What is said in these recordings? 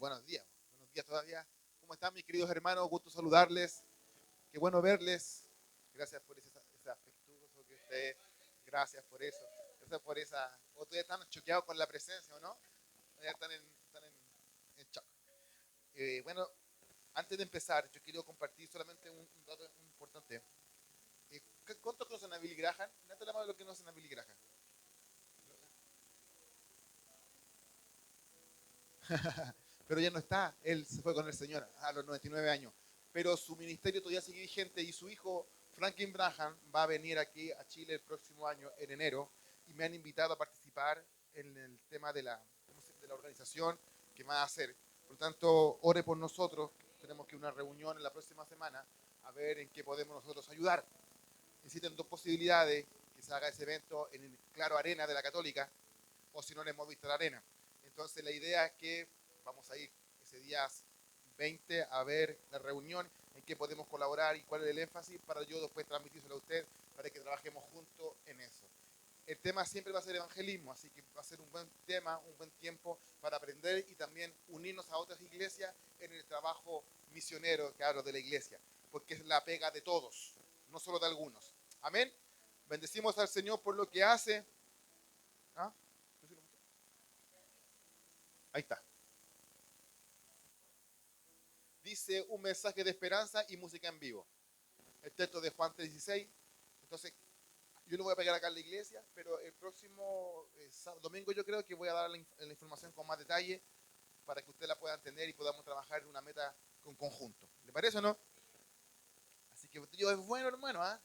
Buenos días todavía. ¿Cómo están mis queridos hermanos? Gusto saludarles. Qué bueno verles. Gracias por ese afectuoso que ustedes. Gracias por eso. Gracias por esa. Ustedes están choqueados con la presencia, ¿o no? Ya están en shock. Bueno, antes de empezar, yo quiero compartir solamente un dato importante. ¿Cuántos conocen a Billy Graham? Levanta la mano de los que no conocen a Billy Graham. Pero ya no está, él se fue con el Señor a los 99 años. Pero su ministerio todavía sigue vigente y su hijo Franklin Graham va a venir aquí a Chile el próximo año, en enero, y me han invitado a participar en el tema de la organización que va a hacer. Por lo tanto, ore por nosotros. Tenemos que una reunión en la próxima semana a ver en qué podemos nosotros ayudar. Existen dos posibilidades: que se haga ese evento en el Claro Arena de la Católica, o si no, en el Movistar Arena. Entonces la idea es que vamos a ir ese día 20 a ver la reunión, en qué podemos colaborar y cuál es el énfasis para yo después transmitírselo a usted, para que trabajemos juntos en eso. El tema siempre va a ser evangelismo, así que va a ser un buen tema, un buen tiempo para aprender y también unirnos a otras iglesias en el trabajo misionero que hablo de la iglesia, porque es la pega de todos, no solo de algunos. Amén. Bendecimos al Señor por lo que hace. ¿Ah? Ahí está. Dice un mensaje de esperanza y música en vivo. El texto de Juan 3:16. Entonces, yo lo voy a pegar acá en la iglesia, pero el próximo domingo yo creo que voy a dar la información con más detalle para que usted la pueda entender y podamos trabajar en una meta con conjunto. ¿Le parece o no? Así que yo es bueno, hermano, ¿ah?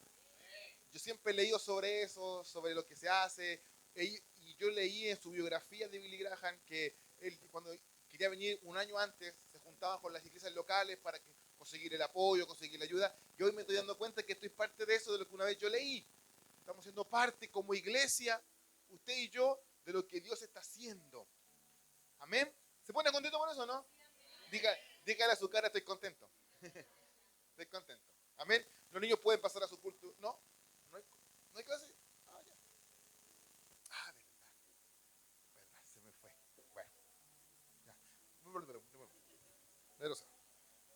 Yo siempre he leído sobre eso, sobre lo que se hace, y yo leí en su biografía de Billy Graham que él, cuando quería venir un año antes, se juntaban con las iglesias locales para conseguir el apoyo, conseguir la ayuda, y hoy me estoy dando cuenta que estoy parte de eso, de lo que una vez yo leí. Estamos siendo parte como iglesia, usted y yo, de lo que Dios está haciendo. Amén. ¿Se pone contento por eso o no? Dígale a su cara, estoy contento. Estoy contento. Amén. Los niños pueden pasar a su culto. No, no hay clase. Ah, ya. Ah, verdad, se me fue. Bueno, ya.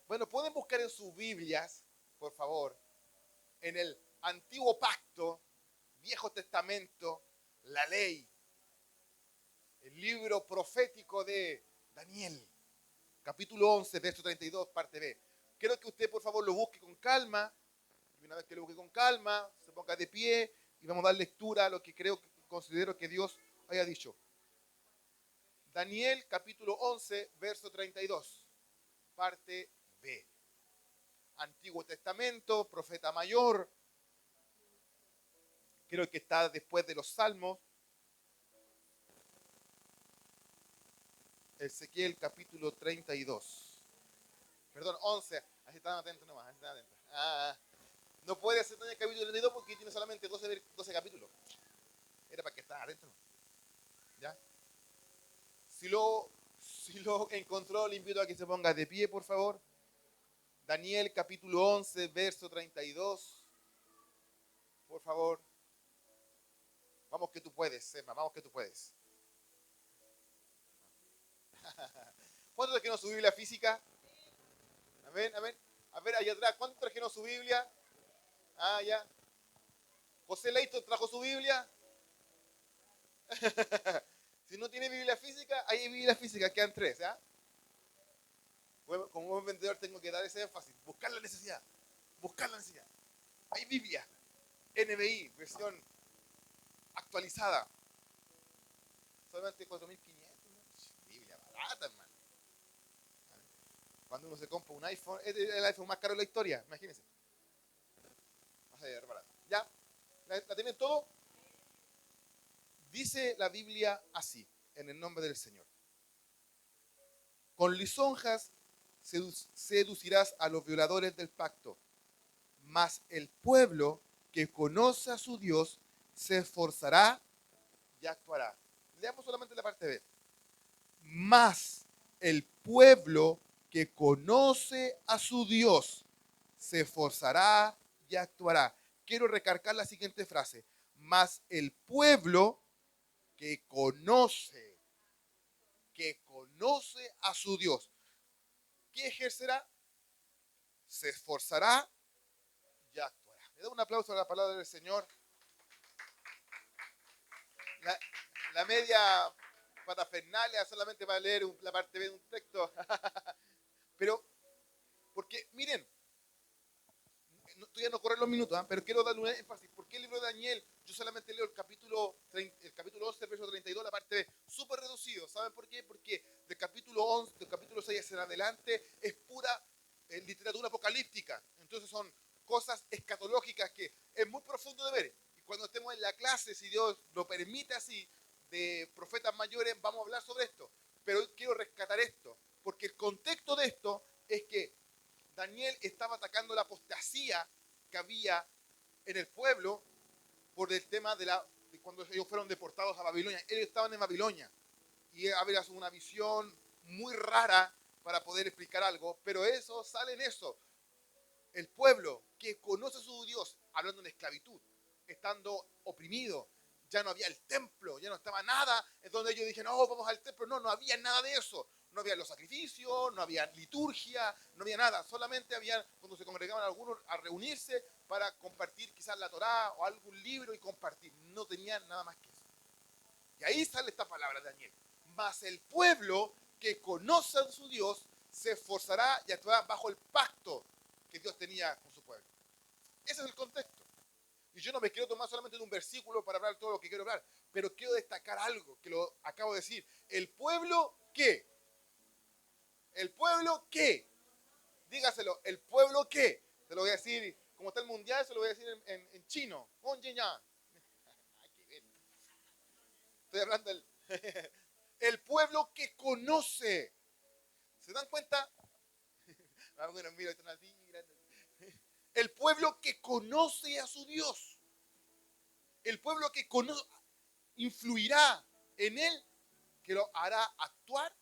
Bueno, pueden buscar en sus Biblias, por favor, en el Antiguo Pacto, Viejo Testamento, la ley, el libro profético de Daniel, capítulo 11, verso 32, parte B. Quiero que usted, por favor, lo busque con calma. Y una vez que lo busque con calma, se ponga de pie y vamos a dar lectura a lo que considero que Dios haya dicho. Daniel, capítulo 11, verso 32, parte B. Antiguo Testamento, profeta mayor. Creo que está después de los Salmos. Ezequiel, capítulo 32. Perdón, 11. Así están atentos nomás. Así están atentos. No puede ser el capítulo 32 porque tiene solamente 12 capítulos. Era para que estén atentos. ¿Ya? Si lo encontró, le invito a que se ponga de pie, por favor. Daniel, capítulo 11, verso 32. Por favor. Vamos que tú puedes, Sema. Vamos que tú puedes. ¿Cuántos trajeron su Biblia física? Amén, amén. A ver, allá atrás, ¿cuántos trajeron su Biblia? Ya. José Leito trajo su Biblia. Si no tiene Biblia física, hay Biblia física, quedan tres, ¿ya? Como buen vendedor tengo que dar ese énfasis. Buscar la necesidad. Buscar la necesidad. Hay Biblia. NBI, versión actualizada. Solamente 4.500. Biblia barata, hermano. Cuando uno se compra un iPhone, es el iPhone más caro de la historia, imagínense. Vas a ver, barato. ¿Ya? ¿La tienen todo? Dice la Biblia así, en el nombre del Señor. Con lisonjas seducirás a los violadores del pacto, mas el pueblo que conoce a su Dios se esforzará y actuará. Leamos solamente la parte B. Mas el pueblo que conoce a su Dios se esforzará y actuará. Quiero recargar la siguiente frase. Mas el pueblo que conoce a su Dios. ¿qué ejercerá? Se esforzará y actuará. Le da un aplauso a la palabra del Señor. La, la media parafernalia solamente para leer la parte B de un texto. Pero, porque, miren, todavía no corren los minutos, ¿eh? Pero quiero darle un énfasis. ¿Por qué el libro de Daniel? Yo solamente leo el capítulo 11, verso 32, la parte B, súper reducido. ¿Saben por qué? Porque del capítulo 6 en adelante es pura literatura apocalíptica. Entonces son cosas escatológicas que es muy profundo de ver. Y cuando estemos en la clase, si Dios lo permite así, de profetas mayores, vamos a hablar sobre esto. Pero quiero rescatar esto, porque el contexto de esto es que Daniel estaba atacando la apostasía que había en el pueblo por el tema de cuando ellos fueron deportados a Babilonia. Ellos estaban en Babilonia y había una visión muy rara para poder explicar algo, pero eso sale en eso. El pueblo que conoce a su Dios, hablando en esclavitud, estando oprimido, ya no había el templo, ya no estaba nada, es donde ellos dijeron, oh, vamos al templo. No, no había nada de eso. No había los sacrificios, no había liturgia, no había nada. Solamente había, cuando se congregaban algunos a reunirse para compartir quizás la Torá o algún libro y compartir. No tenían nada más que eso. Y ahí sale esta palabra de Daniel. Mas el pueblo que conoce a su Dios se esforzará y actuará bajo el pacto que Dios tenía con su pueblo. Ese es el contexto. Y yo no me quiero tomar solamente de un versículo para hablar todo lo que quiero hablar, pero quiero destacar algo que lo acabo de decir. El pueblo que, el pueblo que, dígaselo, el pueblo que, se lo voy a decir, como está el mundial, se lo voy a decir en chino. Estoy hablando del el pueblo que conoce. ¿Se dan cuenta? Bueno, mira, están así, el pueblo que conoce a su Dios. El pueblo que conoce influirá en él, que lo hará actuar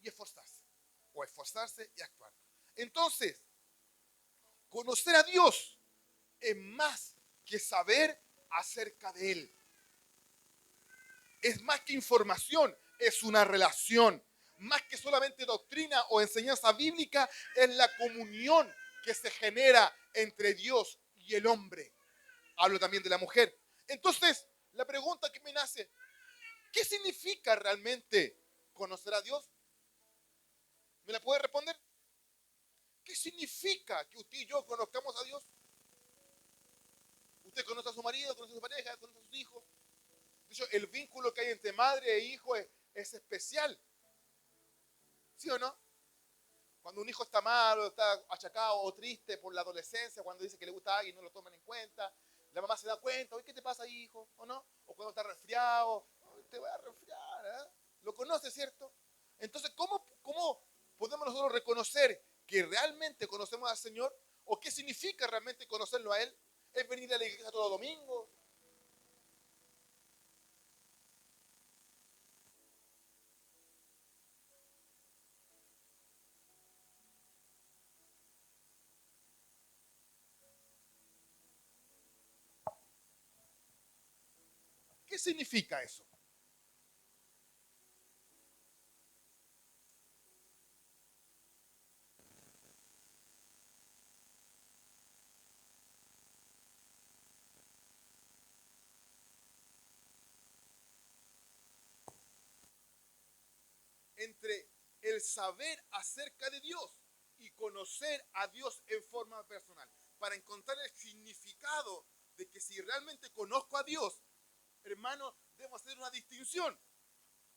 y esforzarse. O esforzarse y actuar. Entonces, conocer a Dios es más que saber acerca de Él. Es más que información, es una relación. Más que solamente doctrina o enseñanza bíblica, es la comunión que se genera entre Dios y el hombre. Hablo también de la mujer. Entonces, la pregunta que me nace, ¿qué significa realmente conocer a Dios? ¿Me la puede responder? ¿Qué significa que usted y yo conozcamos a Dios? Usted conoce a su marido, conoce a su pareja, conoce a sus hijos. De hecho, el vínculo que hay entre madre e hijo es especial. ¿Sí o no? Cuando un hijo está malo, está achacado o triste por la adolescencia, cuando dice que le gusta a alguien y no lo toman en cuenta, la mamá se da cuenta, oye, ¿qué te pasa, hijo? ¿O no? O cuando está resfriado, te voy a resfriar, ¿eh? Lo conoce, ¿cierto? Entonces, ¿cómo podemos nosotros reconocer que realmente conocemos al Señor? ¿O qué significa realmente conocerlo a Él? ¿Es venir a la iglesia todo domingo? ¿Qué significa eso? Entre el saber acerca de Dios y conocer a Dios en forma personal. Para encontrar el significado de que si realmente conozco a Dios, hermano, debo hacer una distinción.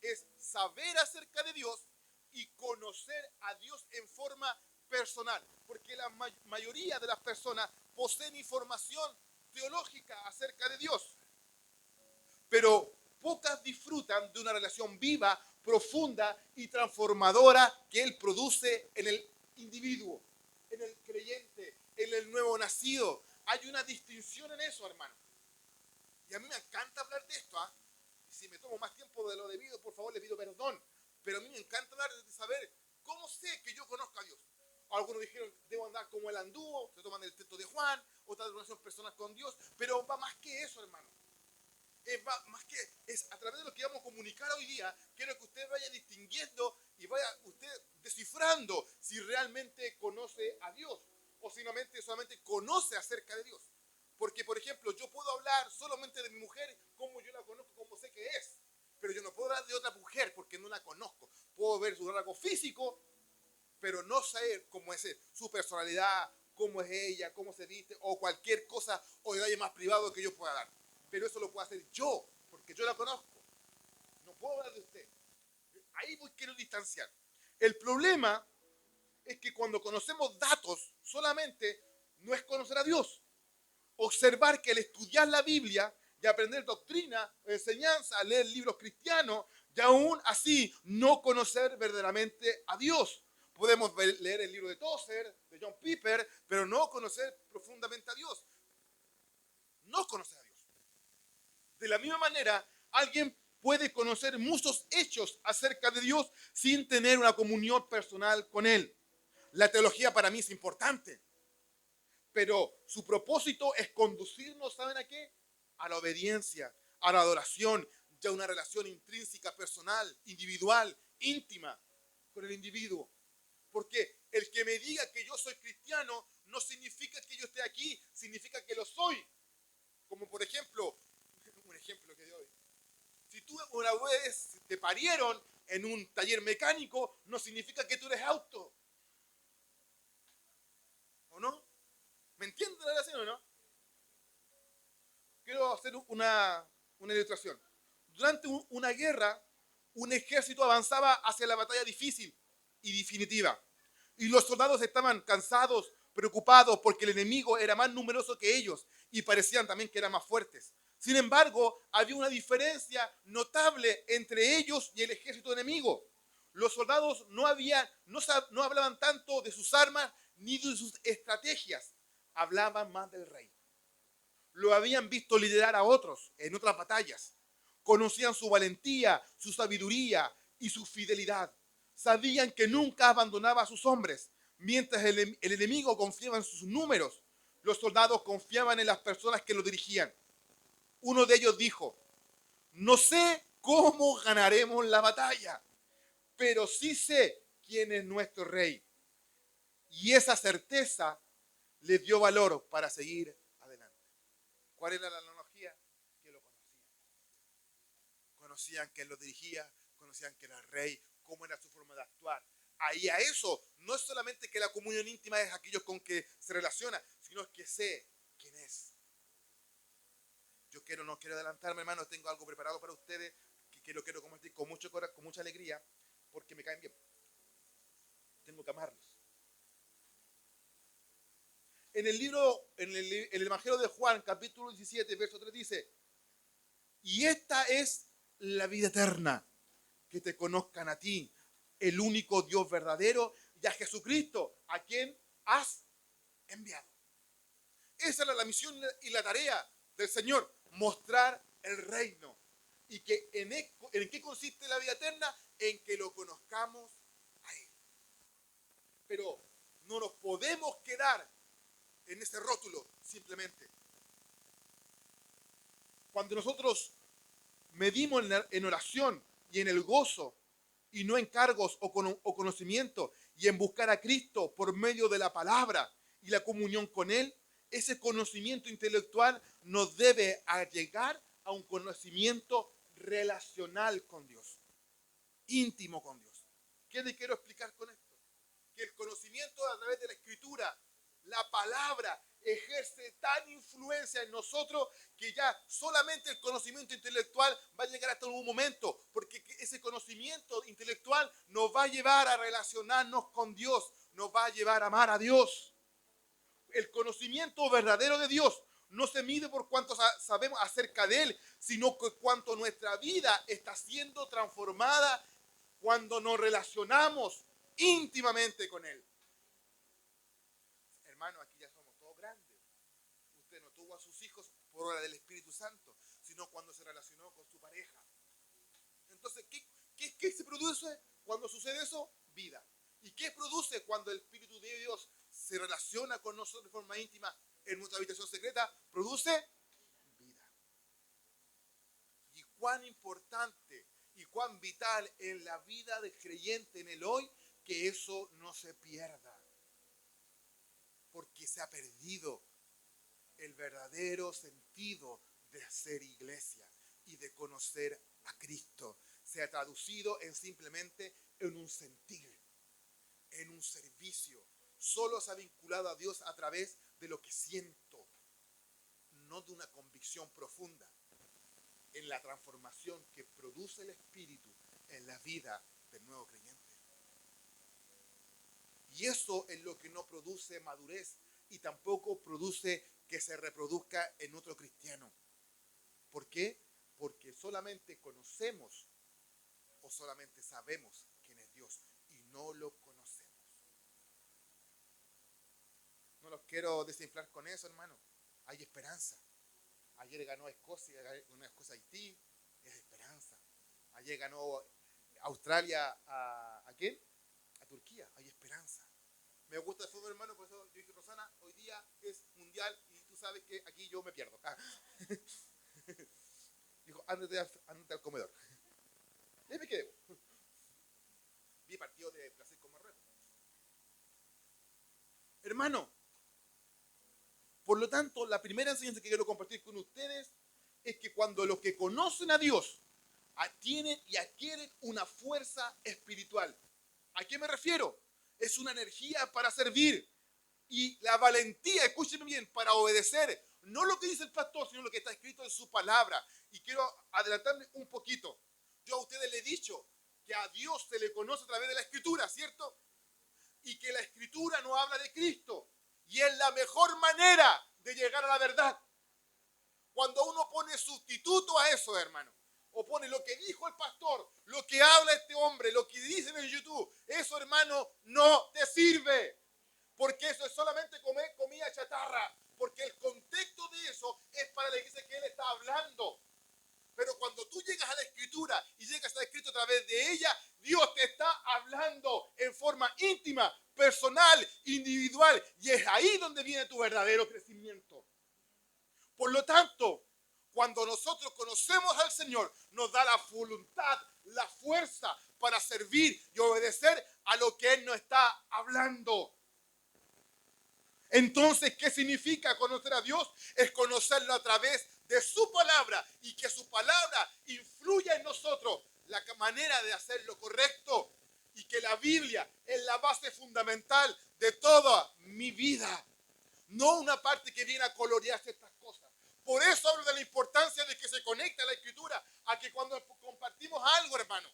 Es saber acerca de Dios y conocer a Dios en forma personal. Porque la mayoría de las personas poseen información teológica acerca de Dios, pero pocas disfrutan de una relación viva, profunda y transformadora que Él produce en el individuo, en el creyente, en el nuevo nacido. Hay una distinción en eso, hermano. Y a mí me encanta hablar de esto. Si me tomo más tiempo de lo debido, por favor, les pido perdón. Pero a mí me encanta hablar de saber cómo sé que yo conozco a Dios. Algunos dijeron, debo andar como el anduvo, se toman el texto de Juan, otras relaciones personas con Dios, pero va más que eso, hermano. Más que es a través de lo que vamos a comunicar hoy día, quiero que usted vaya distinguiendo y vaya usted descifrando si si realmente conoce a Dios o si solamente conoce acerca de Dios. Porque, por ejemplo, yo puedo hablar solamente de mi mujer como yo la conozco, como sé que es. Pero yo no puedo hablar de otra mujer porque no la conozco. Puedo ver su rasgo físico, pero no saber cómo es su personalidad, cómo es ella, cómo se viste, o cualquier cosa o detalle más privado que yo pueda dar. Pero eso lo puedo hacer yo, porque yo la conozco. No puedo hablar de usted. Ahí quiero distanciar. El problema es que cuando conocemos datos solamente no es conocer a Dios. Observar que al estudiar la Biblia y aprender doctrina, enseñanza, leer libros cristianos, y aún así no conocer verdaderamente a Dios. Podemos leer el libro de Tozer, de John Piper, pero no conocer profundamente a Dios. No conocer a Dios. De la misma manera, alguien puede conocer muchos hechos acerca de Dios sin tener una comunión personal con Él. La teología para mí es importante, pero su propósito es conducirnos, ¿saben a qué? A la obediencia, a la adoración, ya una relación intrínseca, personal, individual, íntima con el individuo. Porque el que me diga que yo soy cristiano no significa que yo esté aquí, significa que lo soy. Como por ejemplo, un ejemplo que doy. Si tú una vez te parieron en un taller mecánico, no significa que tú eres auto. ¿O no? ¿Me entienden la relación o no? Quiero hacer una ilustración. Durante una guerra, un ejército avanzaba hacia la batalla difícil y definitiva. Y los soldados estaban cansados, preocupados, porque el enemigo era más numeroso que ellos y parecían también que eran más fuertes. Sin embargo, había una diferencia notable entre ellos y el ejército enemigo. Los soldados no hablaban tanto de sus armas ni de sus estrategias. Hablaban más del rey. Lo habían visto liderar a otros en otras batallas. Conocían su valentía, su sabiduría y su fidelidad. Sabían que nunca abandonaba a sus hombres. Mientras el enemigo confiaba en sus números, los soldados confiaban en las personas que lo dirigían. Uno de ellos dijo: no sé cómo ganaremos la batalla, pero sí sé quién es nuestro rey. Y esa certeza les dio valor para seguir adelante. ¿Cuál era la analogía? Que lo conocían. Conocían que él lo dirigía, conocían que era el rey, cómo era su forma de actuar. Ahí a eso, no es solamente que la comunión íntima es aquellos con que se relaciona, sino que sé quién es. No quiero adelantarme, hermano, tengo algo preparado para ustedes que lo quiero compartir con mucha alegría, porque me caen bien. Tengo que amarlos. En el Evangelio de Juan, capítulo 17, verso 3 dice: y esta es la vida eterna, que te conozcan a ti, el único Dios verdadero, y a Jesucristo, a quien has enviado. Esa era la misión y la tarea del Señor, mostrar el reino. ¿Y que en qué consiste la vida eterna? En que lo conozcamos a Él. Pero no nos podemos quedar en ese rótulo simplemente. Cuando nosotros medimos en oración y en el gozo, y no en cargos o conocimiento, y en buscar a Cristo por medio de la palabra y la comunión con Él, ese conocimiento intelectual nos debe llegar a un conocimiento relacional con Dios, íntimo con Dios. ¿Qué le quiero explicar con esto? Que el conocimiento a través de la Escritura, la palabra, ejerce tan influencia en nosotros que ya solamente el conocimiento intelectual va a llegar hasta un momento, porque ese conocimiento intelectual nos va a llevar a relacionarnos con Dios, nos va a llevar a amar a Dios. El conocimiento verdadero de Dios no se mide por cuánto sabemos acerca de Él, sino por cuánto nuestra vida está siendo transformada cuando nos relacionamos íntimamente con Él. Hermano, aquí ya somos todos grandes. Usted no tuvo a sus hijos por obra del Espíritu Santo, sino cuando se relacionó con su pareja. Entonces, ¿qué se produce cuando sucede eso? Vida. ¿Y qué produce cuando el Espíritu de Dios se relaciona con nosotros de forma íntima en nuestra habitación secreta? Produce vida. Y cuán importante y cuán vital en la vida del creyente en el hoy que eso no se pierda, porque se ha perdido el verdadero sentido de ser iglesia y de conocer a Cristo. Se ha traducido en simplemente en un sentir, en un servicio. Solo se ha vinculado a Dios a través de lo que siento, no de una convicción profunda en la transformación que produce el Espíritu en la vida del nuevo creyente. Y eso es lo que no produce madurez y tampoco produce que se reproduzca en otro cristiano. ¿Por qué? Porque solamente conocemos o solamente sabemos quién es Dios y no lo conocemos. No los quiero desinflar con eso, hermano. Hay esperanza. Ayer ganó Escocia, ganó Escocia Haití, es esperanza. Ayer ganó Australia ¿a quién? A Turquía, hay esperanza. Me gusta el fútbol, hermano, por eso yo dije, Rosana, hoy día es mundial y tú sabes que aquí yo me pierdo. Dijo, ándate al comedor. Y me quedé. Vi partido de Brasil con Marruecos. Hermano, por lo tanto, la primera enseñanza que quiero compartir con ustedes es que cuando los que conocen a Dios tienen y adquieren una fuerza espiritual. ¿A qué me refiero? Es una energía para servir y la valentía, escúchenme bien, para obedecer, no lo que dice el pastor, sino lo que está escrito en su palabra. Y quiero adelantarme un poquito. Yo a ustedes les he dicho que a Dios se le conoce a través de la Escritura, ¿cierto? Y que la Escritura no habla de Cristo. Y es la mejor manera de llegar a la verdad. Cuando uno pone sustituto a eso, hermano, o pone lo que dijo el pastor, lo que habla este hombre, lo que dicen en YouTube, eso, hermano, no te sirve. Porque eso es solamente comer comida chatarra. Porque el contexto de eso es para la iglesia que él está hablando. Pero cuando tú llegas a la Escritura y llegas a estar escrito a través de ella, Dios te está hablando en forma íntima, personal, individual. Y es ahí donde viene tu verdadero crecimiento. Por lo tanto, cuando nosotros conocemos al Señor, nos da la voluntad, la fuerza para servir y obedecer a lo que Él nos está hablando. Entonces, ¿qué significa conocer a Dios? Es conocerlo a través de su palabra y que su palabra influya en nosotros la manera de hacer lo correcto y que la Biblia es la base fundamental de toda mi vida. No una parte que viene a colorearse estas cosas. Por eso hablo de la importancia de que se conecte a la Escritura, a que cuando compartimos algo, hermano.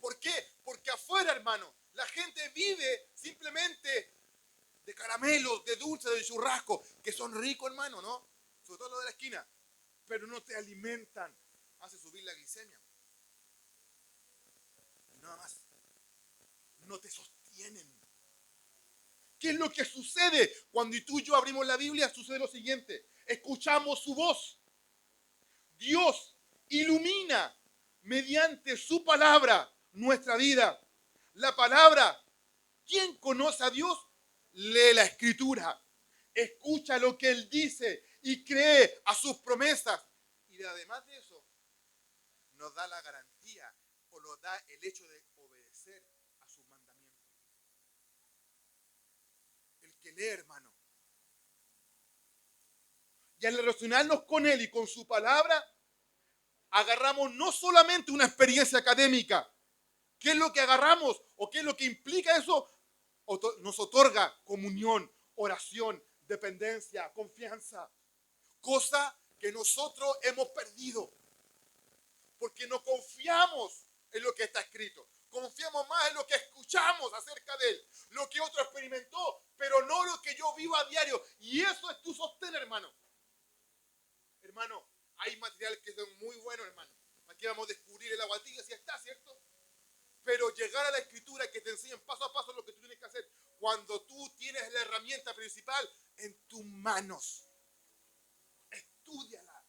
¿Por qué? Porque afuera, hermano, la gente vive simplemente de caramelos, de dulces, de churrasco, que son ricos, hermano, ¿no? Sobre todo los de la esquina. Pero no te alimentan. Hace subir la glicemia. Nada más. No te sostienen. ¿Qué es lo que sucede cuando tú y yo abrimos la Biblia? Sucede lo siguiente. Escuchamos su voz. Dios ilumina mediante su palabra nuestra vida. La palabra, ¿quién conoce a Dios? Lee la Escritura. Escucha lo que Él dice y cree a sus promesas. Y además de eso, nos da la garantía o nos da el hecho de obedecer a sus mandamientos. El que lee, hermano. Y al relacionarnos con Él y con su palabra, agarramos no solamente una experiencia académica. ¿Qué es lo que agarramos o qué es lo que implica eso? Nos otorga comunión, oración, dependencia, confianza. Cosa que nosotros hemos perdido. Porque no confiamos en lo que está escrito. Confiamos más en lo que escuchamos acerca de Él. Lo que otro experimentó, pero no lo que yo vivo a diario. Y eso es tu sostén, hermano. Hermano, hay material que son muy buenos, hermano. Aquí vamos a descubrir el agua tibia, si está, ¿cierto? Pero llegar a la Escritura que te enseñan paso a paso lo que tú tienes que hacer. Cuando tú tienes la herramienta principal en tus manos. Estúdiala,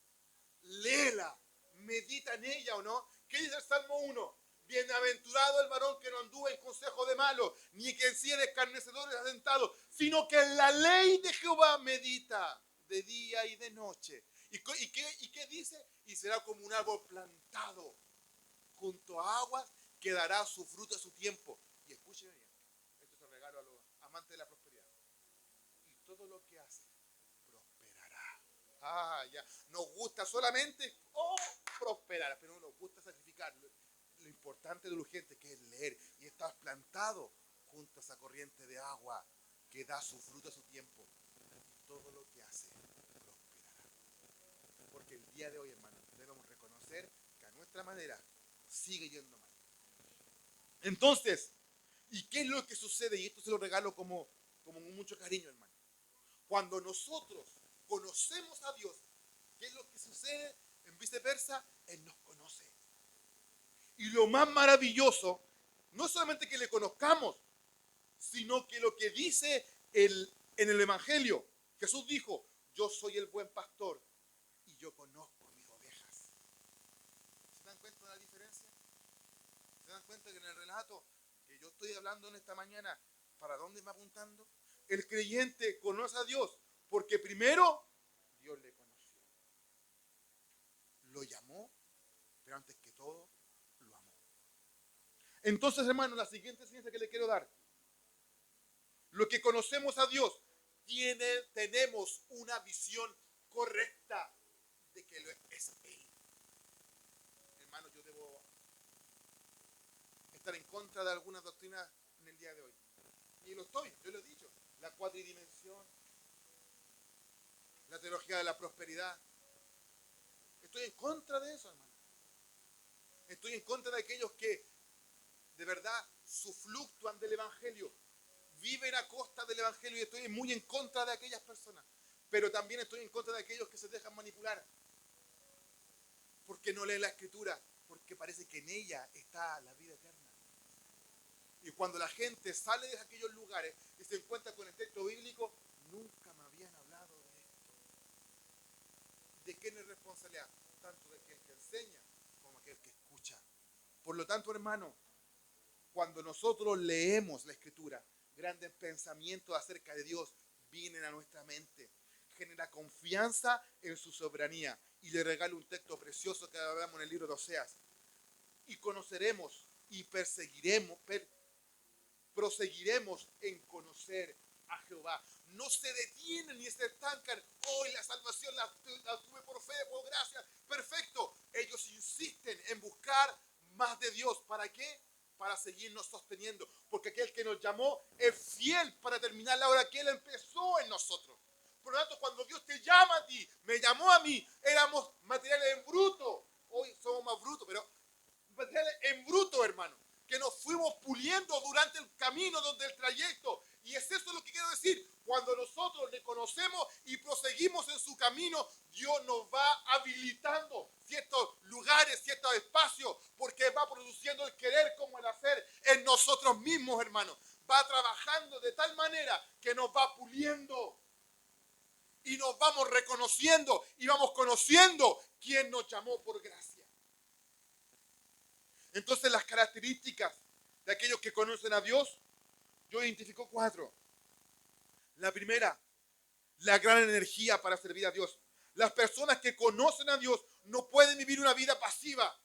léela, medita en ella, ¿o no? ¿Qué dice el Salmo 1? Bienaventurado el varón que no anduvo en consejo de malos, ni que en sí de escarnecedores ha sentado, sino que en la ley de Jehová medita de día y de noche. ¿Y qué dice? Y será como un árbol plantado junto a aguas que dará su fruto a su tiempo. Y escúcheme bien. amante de la prosperidad. Y todo lo que hace prosperará. Ah, ya. Nos gusta solamente prosperar, pero no nos gusta sacrificar. Lo importante de lo urgente que es leer. Y estás plantado junto a esa corriente de agua que da su fruto a su tiempo. Y todo lo que hace prosperará. Porque el día de hoy, hermanos, debemos reconocer que a nuestra manera sigue yendo mal. Entonces, ¿y qué es lo que sucede? Y esto se lo regalo como con mucho cariño, hermano. Cuando nosotros conocemos a Dios, ¿qué es lo que sucede? En viceversa, Él nos conoce. Y lo más maravilloso, no solamente que le conozcamos, sino que lo que dice en el Evangelio, Jesús dijo, yo soy el buen pastor y yo conozco mis ovejas. ¿Se dan cuenta de la diferencia? ¿Se dan cuenta que en el relato que yo estoy hablando en esta mañana, ¿para dónde va apuntando? El creyente conoce a Dios porque primero Dios le conoció. Lo llamó, pero antes que todo, lo amó. Entonces, hermano, la siguiente enseñanza que le quiero dar. Lo que conocemos a Dios, tenemos una visión correcta de que es Él. Hermano, yo debo estar en contra de algunas doctrinas en el día de hoy. Y lo estoy, yo lo he dicho. La cuatridimensión, la teología de la prosperidad. Estoy en contra de eso, hermano. Estoy en contra de aquellos que de verdad sufluctúan del Evangelio, viven a costa del Evangelio, y estoy muy en contra de aquellas personas. Pero también estoy en contra de aquellos que se dejan manipular. Porque no leen la Escritura, porque parece que en ella está la vida eterna. Y cuando la gente sale de aquellos lugares y se encuentra con el texto bíblico, nunca me habían hablado de esto. ¿De quién es responsabilidad? Tanto de aquel que enseña como aquel que escucha. Por lo tanto, hermano, cuando nosotros leemos la Escritura, grandes pensamientos acerca de Dios vienen a nuestra mente. Genera confianza en su soberanía. Y le regalo un texto precioso que hablamos en el libro de Oseas. Y conoceremos y proseguiremos en conocer a Jehová. No se detienen ni se estancan. Hoy la salvación la tuve por fe, por gracia. Perfecto. Ellos insisten en buscar más de Dios. ¿Para qué? Para seguirnos sosteniendo. Porque aquel que nos llamó es fiel para terminar la obra que Él empezó en nosotros. Por lo tanto, cuando Dios te llama a ti, me llamó a mí, éramos materiales en bruto. Hoy somos más brutos, pero materiales en bruto, hermano. Que nos fuimos puliendo durante el camino, donde el trayecto. Y es eso lo que quiero decir. Cuando nosotros le conocemos y proseguimos en su camino, Dios nos va habilitando ciertos lugares, ciertos espacios, porque va produciendo el querer como el hacer en nosotros mismos, hermano. Va trabajando de tal manera que nos va puliendo. Y nos vamos reconociendo y vamos conociendo quién nos llamó por gracia. Entonces, las características de aquellos que conocen a Dios, yo identifico 4. La primera, la gran energía para servir a Dios. Las personas que conocen a Dios no pueden vivir una vida pasiva.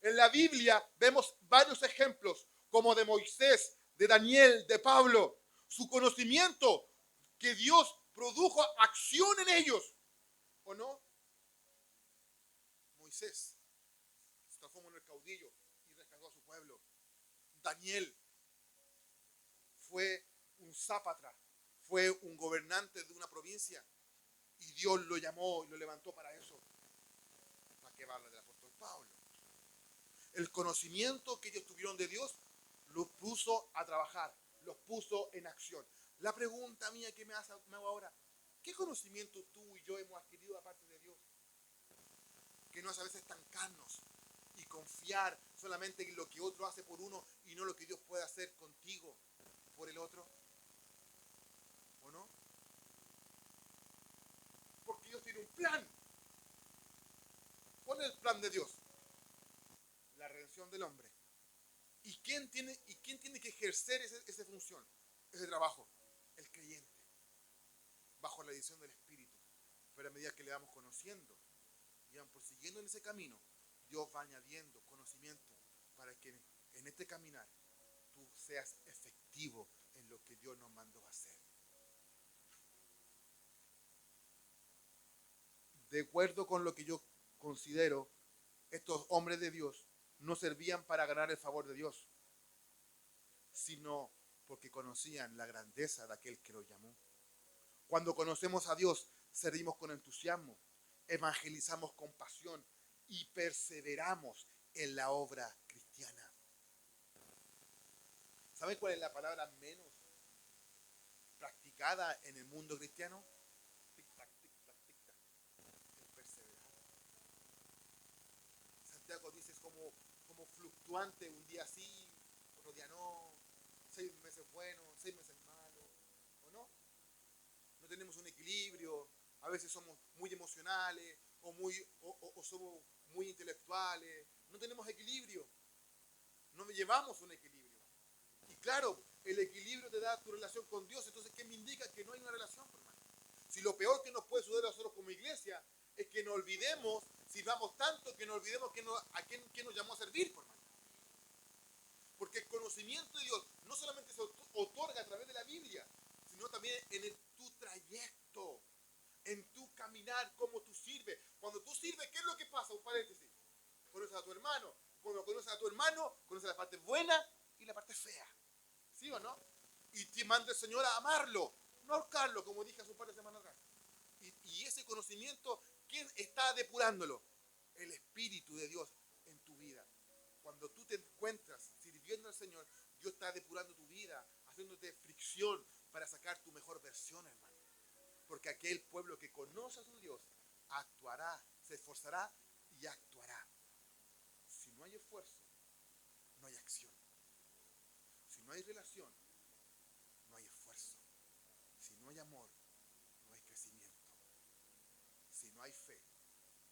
En la Biblia vemos varios ejemplos, como de Moisés, de Daniel, de Pablo. Su conocimiento que Dios produjo acción en ellos, ¿o no? Moisés se transformó en el caudillo y rescató a su pueblo. Daniel fue un zápatra, fue un gobernante de una provincia y Dios lo llamó y lo levantó para eso. ¿Para qué habla del apóstol Pablo? El conocimiento que ellos tuvieron de Dios los puso a trabajar, los puso en acción. La pregunta mía que me hago ahora, ¿qué conocimiento tú y yo hemos adquirido aparte de Dios? Que no es a veces estancarnos y confiar solamente en lo que otro hace por uno y no lo que Dios puede hacer contigo por el otro. ¿O no? Porque Dios tiene un plan. ¿Cuál es el plan de Dios? La redención del hombre. ¿Y quién tiene que ejercer esa función, ese trabajo? El creyente, bajo la dirección del Espíritu. Pero a medida que le vamos conociendo y vamos prosiguiendo en ese camino, Dios va añadiendo conocimiento para que en este caminar tú seas efectivo Dios nos mandó a hacer. De acuerdo con lo que yo considero, estos hombres de Dios no servían para ganar el favor de Dios, sino porque conocían la grandeza de aquel que los llamó. Cuando conocemos a Dios, servimos con entusiasmo, evangelizamos con pasión y perseveramos en la obra cristiana. ¿Saben cuál es la palabra menos practicada en el mundo cristiano? Tic-tac, tic-tac, tic-tac. El perseverar. Santiago dice es como fluctuante, un día sí, otro día no, 6 meses buenos, 6 meses malos, ¿o no? No tenemos un equilibrio, a veces somos muy emocionales o somos muy intelectuales, no tenemos equilibrio, no llevamos un equilibrio. Y claro, el equilibrio te da tu relación con Dios, entonces ¿qué me indica? Que no hay una relación, hermano. Si lo peor que nos puede suceder a nosotros como iglesia es que nos olvidemos, sirvamos tanto que nos olvidemos a quién nos llamó a servir, hermano. Porque el conocimiento de Dios no solamente se otorga a través de la Biblia, sino también en tu trayecto, en tu caminar, cómo tú sirves. Cuando tú sirves, ¿qué es lo que pasa? Un paréntesis. Conoces a tu hermano. Cuando conoces a tu hermano, conoces la parte buena y la parte fea. ¿Sí o no? Y te manda el Señor a amarlo, no a ahorcarlo, como dije hace un par de semanas atrás. Y ese conocimiento, ¿quién está depurándolo? El Espíritu de Dios en tu vida. Cuando tú te encuentras sirviendo al Señor, Dios está depurando tu vida, haciéndote fricción para sacar tu mejor versión, hermano. Porque aquel pueblo que conoce a su Dios actuará, se esforzará y actuará. Si no hay esfuerzo, no hay acción. Si no hay relación, no hay esfuerzo. Si no hay amor, no hay crecimiento. Si no hay fe,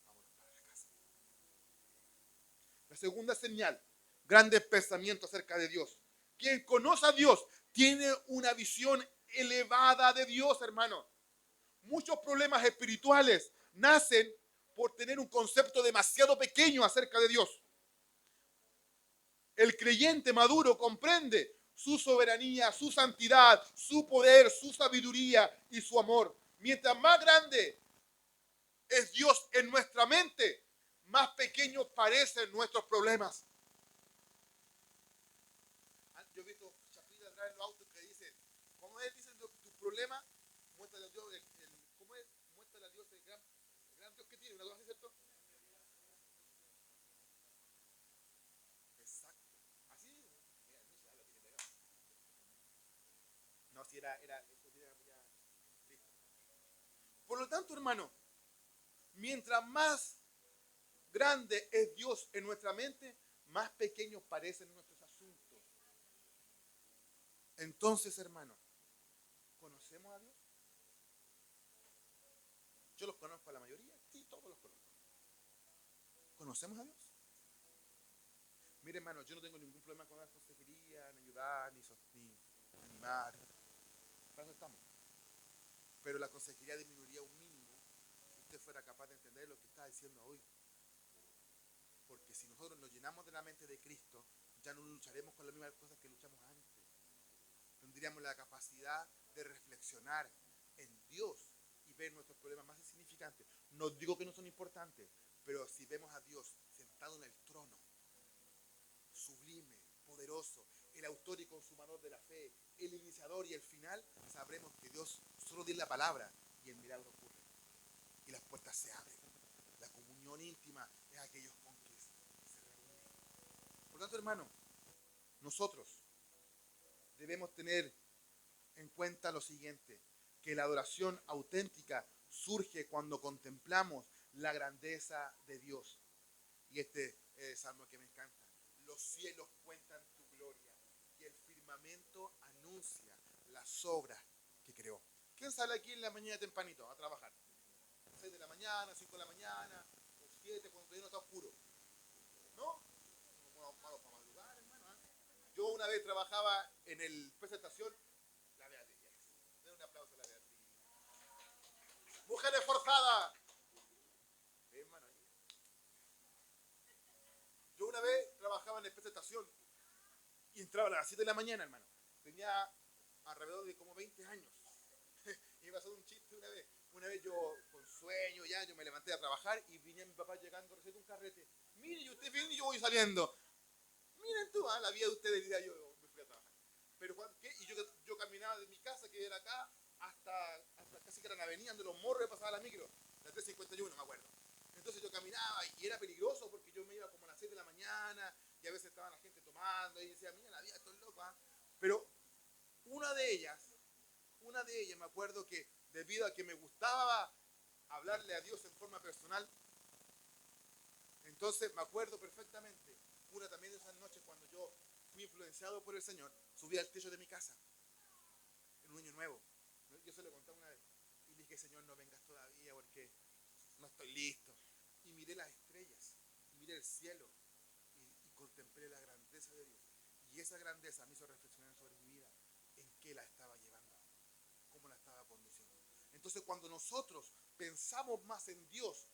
vámonos para la casa. La segunda señal, grandes pensamientos acerca de Dios. Quien conoce a Dios tiene una visión elevada de Dios, hermano. Muchos problemas espirituales nacen por tener un concepto demasiado pequeño acerca de Dios. El creyente maduro comprende su soberanía, su santidad, su poder, su sabiduría y su amor. Mientras más grande es Dios en nuestra mente, más pequeños parecen nuestros problemas. Yo he visto chapitas atrás en los autos que dicen, ¿cómo es? Dicen tu problema, muéstrale a Dios, ¿cómo es? Muéstrale a Dios el gran Dios que tiene, una cosa así, ¿cierto? Exacto. Así, mira, no sé, lo tiene pegado. No, si era eso ya, listo. Por lo tanto, hermano, mientras más grande es Dios en nuestra mente, más pequeños parecen nuestros asuntos. Entonces, hermano, ¿conocemos a Dios? Yo los conozco a la mayoría, sí, todos los conozco. ¿Conocemos a Dios? Mire, hermano, yo no tengo ningún problema con dar consejería, ni ayudar, ni animar. Para eso estamos. Pero la consejería disminuiría un mínimo si usted fuera capaz de entender lo que está diciendo hoy. Porque si nosotros nos llenamos de la mente de Cristo, ya no lucharemos con las mismas cosas que luchamos antes. Tendríamos la capacidad de reflexionar en Dios y ver nuestros problemas más insignificantes. No digo que no son importantes, pero si vemos a Dios sentado en el trono, sublime, poderoso, el autor y consumador de la fe, el iniciador y el final, sabremos que Dios solo dice la palabra y el milagro ocurre. Y las puertas se abren. La comunión íntima es aquellos con que se reúnen. Por lo tanto, hermano, nosotros debemos tener en cuenta lo siguiente, que la adoración auténtica surge cuando contemplamos la grandeza de Dios. Y este es el salmo que me encanta. Los cielos cuentan tu gloria y el firmamento anuncia las obras que creó. ¿Quién sale aquí en la mañana tempranito a trabajar? 6 de la mañana, 5 de la mañana, o 7 cuando todavía no está oscuro. ¿No? Somos malos para madrugar, hermano. Yo una vez trabajaba en el presentación, la Beatriz. Den un aplauso a la Beatriz. Mujer esforzada. Hermano, yo una vez trabajaba en la presentación y entraba a las 7 de la mañana, hermano. Tenía alrededor de como 20 años. Y me pasó un chiste una vez. Una vez yo, con sueño ya, yo me levanté a trabajar y vine a mi papá llegando recién de un carrete. Mire, y usted viene y yo voy saliendo. Miren tú, la vida de ustedes, diría yo, me fui a trabajar. Pero ¿qué? Y yo caminaba de mi casa, que era acá, hasta casi que era la avenida donde los morros pasaba la micro, la 351, me acuerdo. Entonces yo caminaba y era peligroso porque yo me iba como a las 6 de la mañana y a veces estaba la gente tomando y decía, mira la vida, esto es loco, ¿eh? Pero una de ellas me acuerdo que debido a que me gustaba hablarle a Dios en forma personal, entonces me acuerdo perfectamente, una también de esas noches cuando yo fui influenciado por el Señor, subí al techo de mi casa, en un año nuevo. Yo se lo conté una vez y le dije, Señor, no vengas todavía porque no estoy listo. Y miré las estrellas, y miré el cielo y contemplé la grandeza de Dios. Y esa grandeza me hizo reflexionar sobre mi vida, en qué la estaba llevando, cómo la estaba conduciendo. Entonces cuando nosotros pensamos más en Dios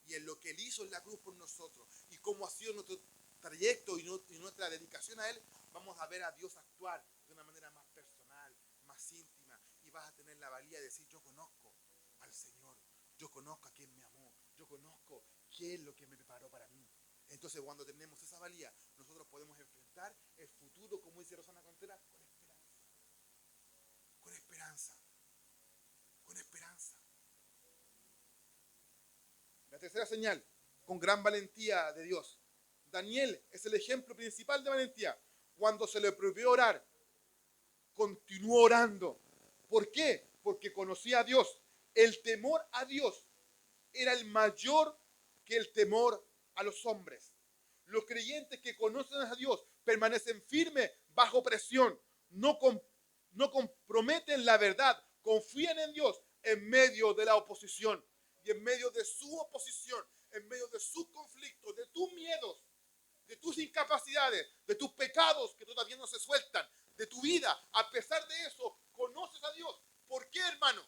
y en lo que Él hizo en la cruz por nosotros y cómo ha sido nuestro trayecto y nuestra dedicación a Él, vamos a ver a Dios actuar de una manera más personal, más íntima, y vas a tener la valía de decir, yo conozco al Señor, yo conozco a quien me amó, yo conozco qué es lo que me preparó para mí. Entonces cuando tenemos esa valía, nosotros podemos enfrentar el futuro, como dice Rosana Contreras, con esperanza, con esperanza. La tercera señal, con gran valentía de Dios. Daniel es el ejemplo principal de valentía. Cuando se le prohibió orar, continuó orando. ¿Por qué? Porque conocía a Dios. El temor a Dios era el mayor que el temor a los hombres. Los creyentes que conocen a Dios permanecen firmes bajo presión, no comprometen la verdad, confían en Dios en medio de la oposición. Y en medio de su oposición, en medio de sus conflictos, de tus miedos, de tus incapacidades, de tus pecados que todavía no se sueltan, de tu vida, a pesar de eso, conoces a Dios. ¿Por qué, hermano?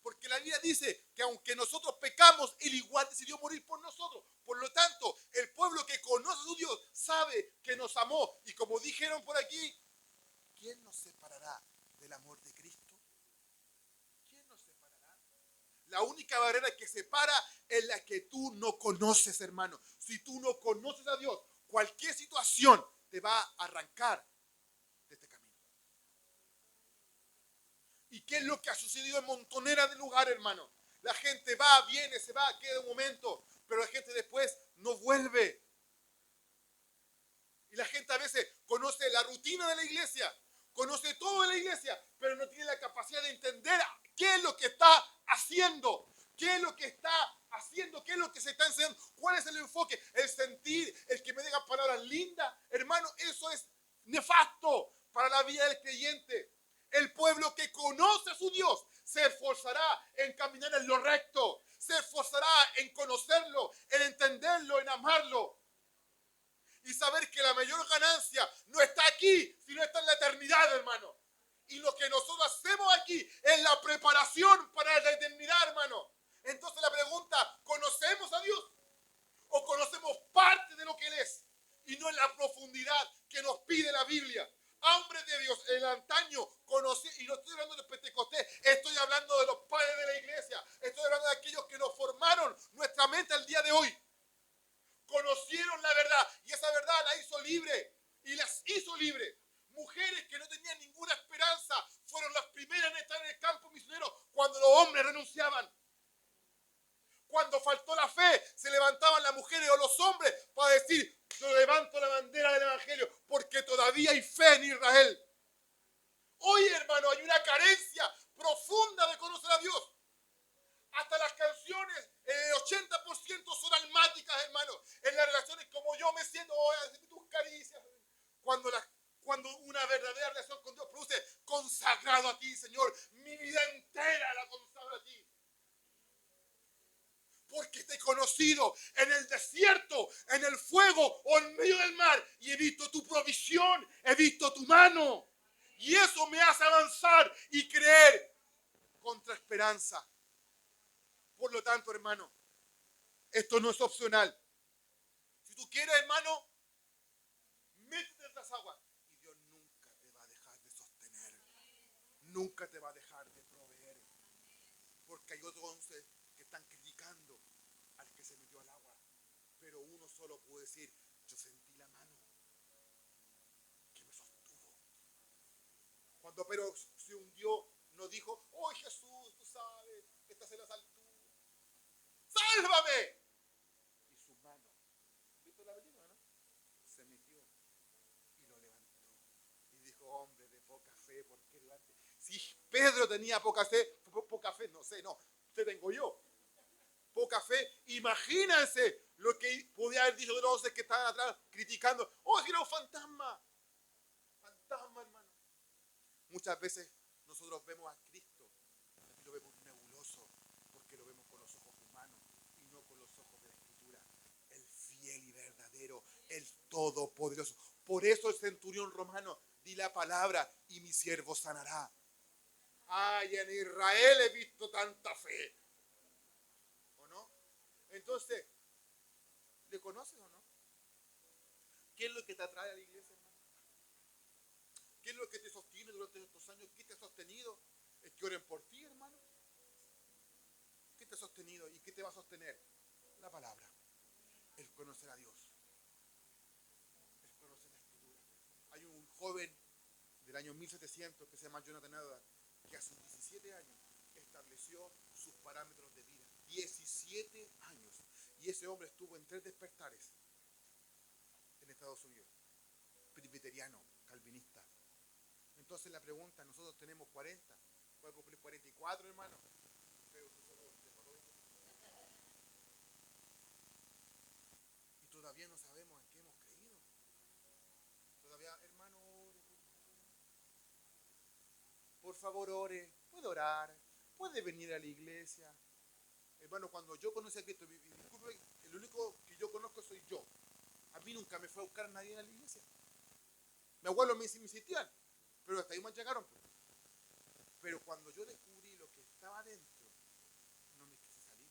Porque la Biblia dice que aunque nosotros pecamos, Él igual decidió morir por nosotros. Por lo tanto, el pueblo que conoce a su Dios sabe que nos amó. Y como dijeron por aquí, ¿quién nos separará del amor de Cristo? ¿Quién nos separará? La única barrera que separa es la que tú no conoces, hermano. Si tú no conoces a Dios, cualquier situación te va a arrancar de este camino. ¿Y qué es lo que ha sucedido en montonera de lugares, hermano? La gente va, viene, se va, queda un momento, pero la gente después no vuelve. Y la gente a veces conoce la rutina de la iglesia, conoce todo de la iglesia, pero no tiene la capacidad de entender qué es lo que está haciendo, qué es lo que está haciendo, qué es lo que se está enseñando, cuál es el enfoque, el sentir, el que me diga palabras lindas. Hermano, eso es nefasto para la vida del creyente. El pueblo que conoce a su Dios se esforzará en caminar en lo recto, se esforzará en conocerlo, en entenderlo, en amarlo. Y saber que la mayor ganancia no está aquí, sino está en la eternidad, hermano. Y lo que nosotros hacemos aquí es la preparación para la eternidad, hermano. Entonces la pregunta, ¿conocemos a Dios? ¿O conocemos parte de lo que Él es? Y no en la profundidad que nos pide la Biblia. Hombres de Dios, en el antaño conocí, y no estoy hablando de Pentecostés, estoy hablando de los padres de la iglesia, estoy hablando de aquellos que nos formaron nuestra mente al día de hoy. Conocieron la verdad y esa verdad la hizo libre y las hizo libre. Mujeres que no tenían ninguna esperanza fueron las primeras en estar en el campo misionero cuando los hombres renunciaban. Cuando faltó la fe, se levantaban las mujeres o los hombres para decir, yo levanto la bandera del evangelio porque todavía hay fe en Israel. Hoy, hermano, hay una carencia profunda de conocer a Dios. Hasta las canciones, el 80% son almáticas, hermano. En las relaciones, como yo me siento, tus caricias. Cuando una verdadera relación con Dios produce consagrado a ti, Señor. Mi vida entera la consagro a ti. Porque te he conocido en el desierto, en el fuego o en medio del mar. Y he visto tu provisión, he visto tu mano. Y eso me hace avanzar y creer contra esperanza. Por lo tanto, hermano, esto no es opcional. Si tú quieres, hermano, métete en las aguas. Y Dios nunca te va a dejar de sostener. dejar de proveer. Porque hay otros 11 que están criticando al que se metió al agua. Pero uno solo puede decir, yo sentí la mano que me sostuvo. Cuando Pedro se hundió, no dijo, oh Jesús, tú sabes que estás en las alturas. ¡Sálvame! Y su mano, ¿viste la película, no? Se metió y lo levantó. Y dijo, hombre de poca fe, ¿por qué levante? Si Pedro tenía poca fe, no sé, no, te tengo yo. Poca fe, imagínense lo que podía haber dicho de los que estaban atrás criticando. Oh, era un fantasma. Fantasma, hermano. Muchas veces nosotros vemos a Cristo y lo vemos nebuloso porque lo vemos con los ojos humanos y no con los ojos de la Escritura. El fiel y verdadero, el todopoderoso. Por eso el centurión romano, di la palabra y mi siervo sanará. Ay, en Israel he visto tanta fe. ¿O no? Entonces, ¿le conoces o no? ¿Qué es lo que te atrae a la iglesia, hermano? ¿Qué es lo que te sostiene durante estos años? ¿Qué te ha sostenido? ¿Es que oren por ti, hermano? ¿Qué te ha sostenido y qué te va a sostener? La palabra. El conocer a Dios. El conocer la Escritura. Hay un joven del año 1700 que se llama Jonathan Edwards, que hace 17 años estableció sus parámetros de vida. 17 años. Y ese hombre estuvo en 3 despertares en Estados Unidos. Presbiteriano, calvinista. Entonces la pregunta, nosotros tenemos 40, puede cumplir 44, hermano. Y todavía no sabemos en qué hemos creído. Todavía, hermano, ore. Por favor, ore. Puede orar. Puede venir a la iglesia. Hermano, cuando yo conocí a Cristo, disculpe, el único que yo conozco soy yo. A mí nunca me fue a buscar nadie en la iglesia. Mi abuelo me insistían, pero hasta ahí me llegaron. Pero cuando yo descubrí lo que estaba dentro, no me quise salir.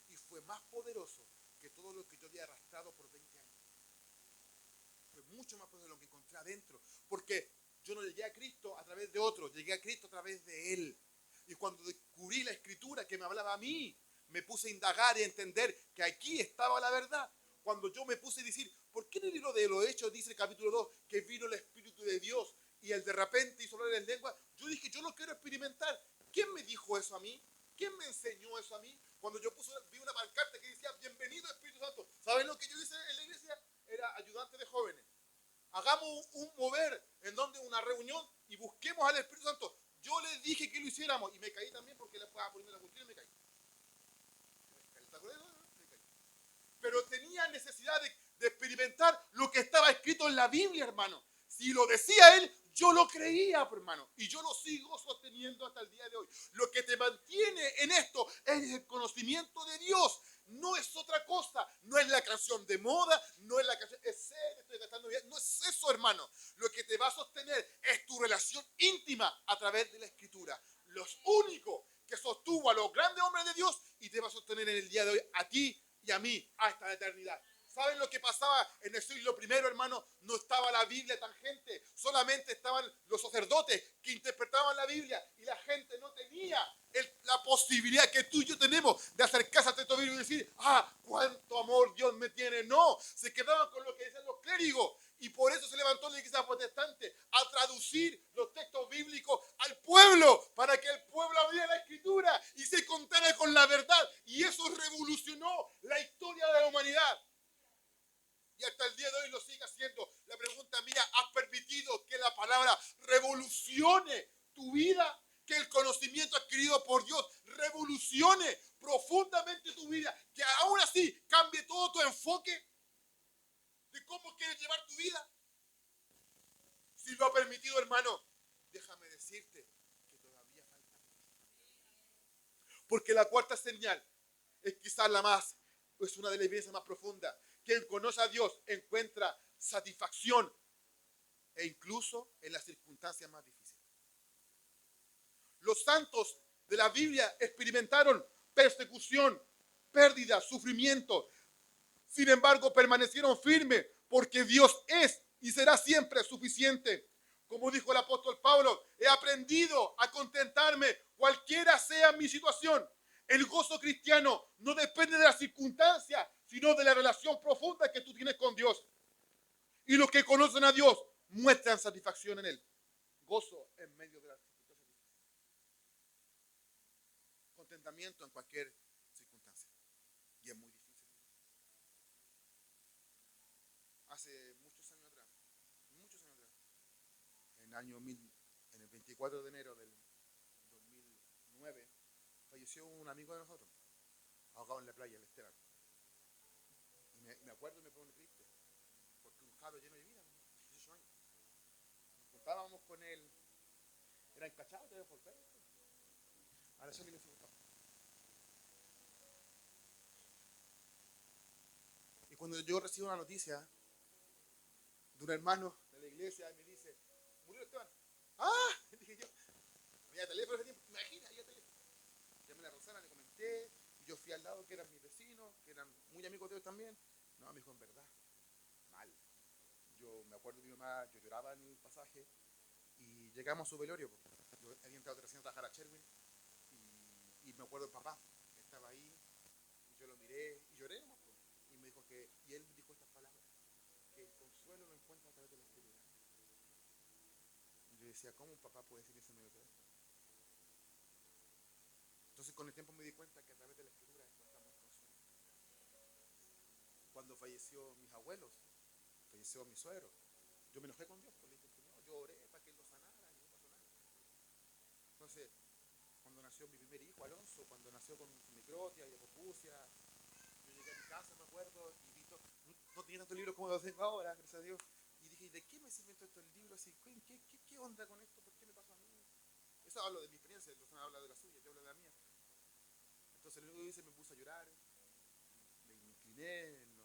Y fue más poderoso que todo lo que yo había arrastrado por 20 años. Fue mucho más poderoso de lo que encontré adentro. Porque yo no llegué a Cristo a través de otros, llegué a Cristo a través de Él. Y cuando descubrí la Escritura que me hablaba a mí, me puse a indagar y a entender que aquí estaba la verdad. Cuando yo me puse a decir, ¿por qué en el libro de los Hechos dice el capítulo 2 que vino el Espíritu de Dios y el de repente hizo hablar en lengua? Yo dije, yo lo quiero experimentar. ¿Quién me dijo eso a mí? ¿Quién me enseñó eso a mí? Cuando yo vi una pancarta que decía, bienvenido Espíritu Santo. ¿Saben lo que yo hice en la iglesia? Era ayudante de jóvenes. Hagamos un mover en donde una reunión y busquemos al Espíritu Santo. Yo les dije que lo hiciéramos y me caí también porque le puedo ponerme la cuestión y me caí. Pero tenía necesidad de experimentar lo que estaba escrito en la Biblia, hermano. Si lo decía él, yo lo creía, hermano. Y yo lo sigo sosteniendo hasta el día de hoy. Lo que te mantiene en esto es el conocimiento de Dios. No es otra cosa. No es la canción de moda, no es la canción, estoy gastando bien. No es eso, hermano. Lo que te va a sostener es tu relación íntima a través de la Escritura. Los únicos que sostuvo a los grandes hombres de Dios y te va a sostener en el día de hoy a ti y a mí hasta la eternidad. ¿Saben lo que pasaba en el siglo I, hermano? No estaba la Biblia tan gente, solamente estaban los sacerdotes que interpretaban la Biblia y la gente no tenía la posibilidad que tú y yo tenemos de acercarse a texto bíblico y decir, cuánto amor Dios me tiene. No, se quedaban con lo que decían los clérigos y por eso se levantó la iglesia protestante a traducir los textos bíblicos al pueblo para que el pueblo abriera la Escritura y se contara con la verdad, y eso revolucionó la historia de la humanidad. Y hasta el día de hoy lo sigue haciendo. La pregunta mía, ¿has permitido que la palabra revolucione tu vida? Que el conocimiento adquirido por Dios revolucione profundamente tu vida. Que aún así cambie todo tu enfoque de cómo quieres llevar tu vida. Si lo ha permitido, hermano, déjame decirte que todavía falta mucho. Porque la cuarta señal es quizás es una de las evidencias más profundas. Quien conoce a Dios encuentra satisfacción e incluso en las circunstancias más difíciles. Los santos de la Biblia experimentaron persecución, pérdida, sufrimiento. Sin embargo, permanecieron firmes porque Dios es y será siempre suficiente. Como dijo el apóstol Pablo, he aprendido a contentarme cualquiera sea mi situación. El gozo cristiano no depende de las circunstancias, sino de la relación profunda que tú tienes con Dios. Y los que conocen a Dios muestran satisfacción en Él. Gozo en medio de las circunstancias. Contentamiento en cualquier circunstancia. Y es muy difícil. Hace muchos años atrás, en el 24 de enero del 2009, falleció un amigo de nosotros, ahogado en la playa, el Esteban. Y me acuerdo y me pone triste, porque un cabro lleno de vida, 18 años. Nos juntábamos con él, era encachado, te por ver. Ahora son niños juntados. Y cuando yo recibo una noticia de un hermano de la iglesia, me dice, murió Esteban. ¡Ah! Dije yo, había teléfono ese tiempo, imagina, había teléfono. Llamé a la Rosana, le comenté, y yo fui al lado que eran mis vecinos, que eran muy amigos de ellos también. No, me dijo, en verdad, mal. Yo me acuerdo de mi mamá, yo lloraba en el pasaje, y llegamos a su velorio. Yo había entrado recién a trabajar a Sherwin, y me acuerdo del papá, que estaba ahí, y yo lo miré, y lloré, ¿no? Y me dijo y él dijo estas palabras, que el consuelo lo encuentra a través de la escritura. Y yo decía, ¿cómo un papá puede decir eso en medio de todo esto? Entonces con el tiempo me di cuenta que a través de la escritura encontramos el consuelo. Cuando falleció mis abuelos, falleció mi suegro, yo me enojé con Dios, porque le dije, Señor, yo oré para que él lo sanara y no pasó nada. Entonces, cuando nació mi primer hijo, Alonso, cuando nació con microtia y apopucia, yo llegué a mi casa, me acuerdo, y vi todo, no tenía tantos libros como los tengo ahora, gracias a Dios, y dije, ¿de qué me sirve todo esto el libro? Así, ¿qué onda con esto? ¿Por qué me pasó a mí? Eso hablo de mi experiencia, el otro habla de la suya, yo hablo de la mía. Entonces, lo único que hice, me puse a llorar, me incliné en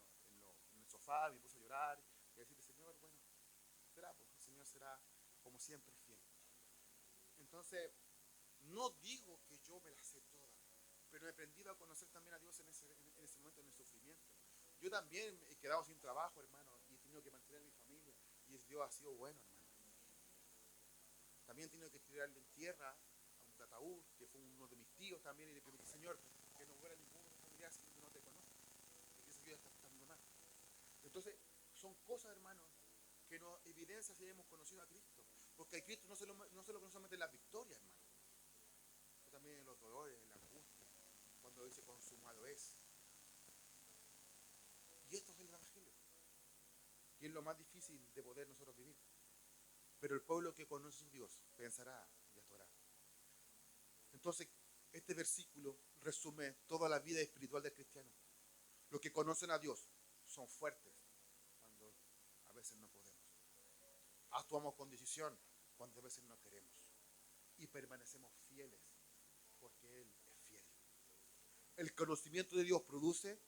el sofá, me puse a llorar, y a decirle, Señor, bueno, será, pues el Señor será, como siempre, fiel. Entonces, no digo que yo me las sé todas, pero he aprendido a conocer también a Dios en ese momento, en el sufrimiento. Yo también he quedado sin trabajo, hermano, y he tenido que mantener a mi familia, y Dios ha sido bueno, hermano. También he tenido que tirarle en tierra a un ataúd, que fue uno de mis tíos también, y le pedí, Señor, que no muera ninguno de mis familiares si yo no te conozco, y eso yo hasta mi mamá. Entonces, son cosas, hermano, que nos evidencian si hemos conocido a Cristo, porque a Cristo no se lo conoce solamente en las victorias, hermano, pero también en los dolores, en la angustia, cuando dice consumado es. Y esto es el Evangelio, y es lo más difícil de poder nosotros vivir. Pero el pueblo que conoce a su Dios pensará y actuará. Entonces, este versículo resume toda la vida espiritual del cristiano. Los que conocen a Dios son fuertes cuando a veces no podemos. Actuamos con decisión cuando a veces no queremos. Y permanecemos fieles porque Él es fiel. El conocimiento de Dios produce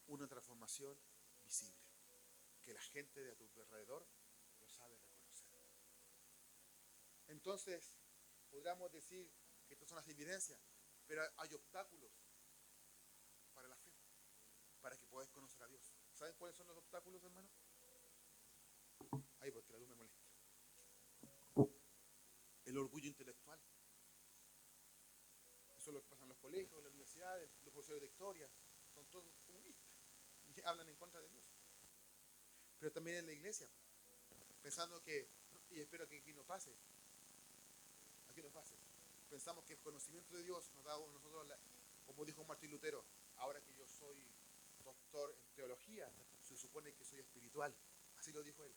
una transformación visible, que la gente de a tu alrededor lo sabe reconocer. Entonces, podríamos decir que estas son las evidencias, pero hay obstáculos para la fe, para que podáis conocer a Dios. ¿Saben cuáles son los obstáculos, hermano? Ay, porque la luz me molesta. El orgullo intelectual. Eso es lo que pasa en los colegios, en las universidades, los profesores de historia, son todos comunistas y hablan en contra de Dios. Pero también en la iglesia, pensando que, y espero que aquí no pase, pensamos que el conocimiento de Dios nos da a nosotros, como dijo Martín Lutero, ahora que yo soy doctor en teología, se supone que soy espiritual, así lo dijo él.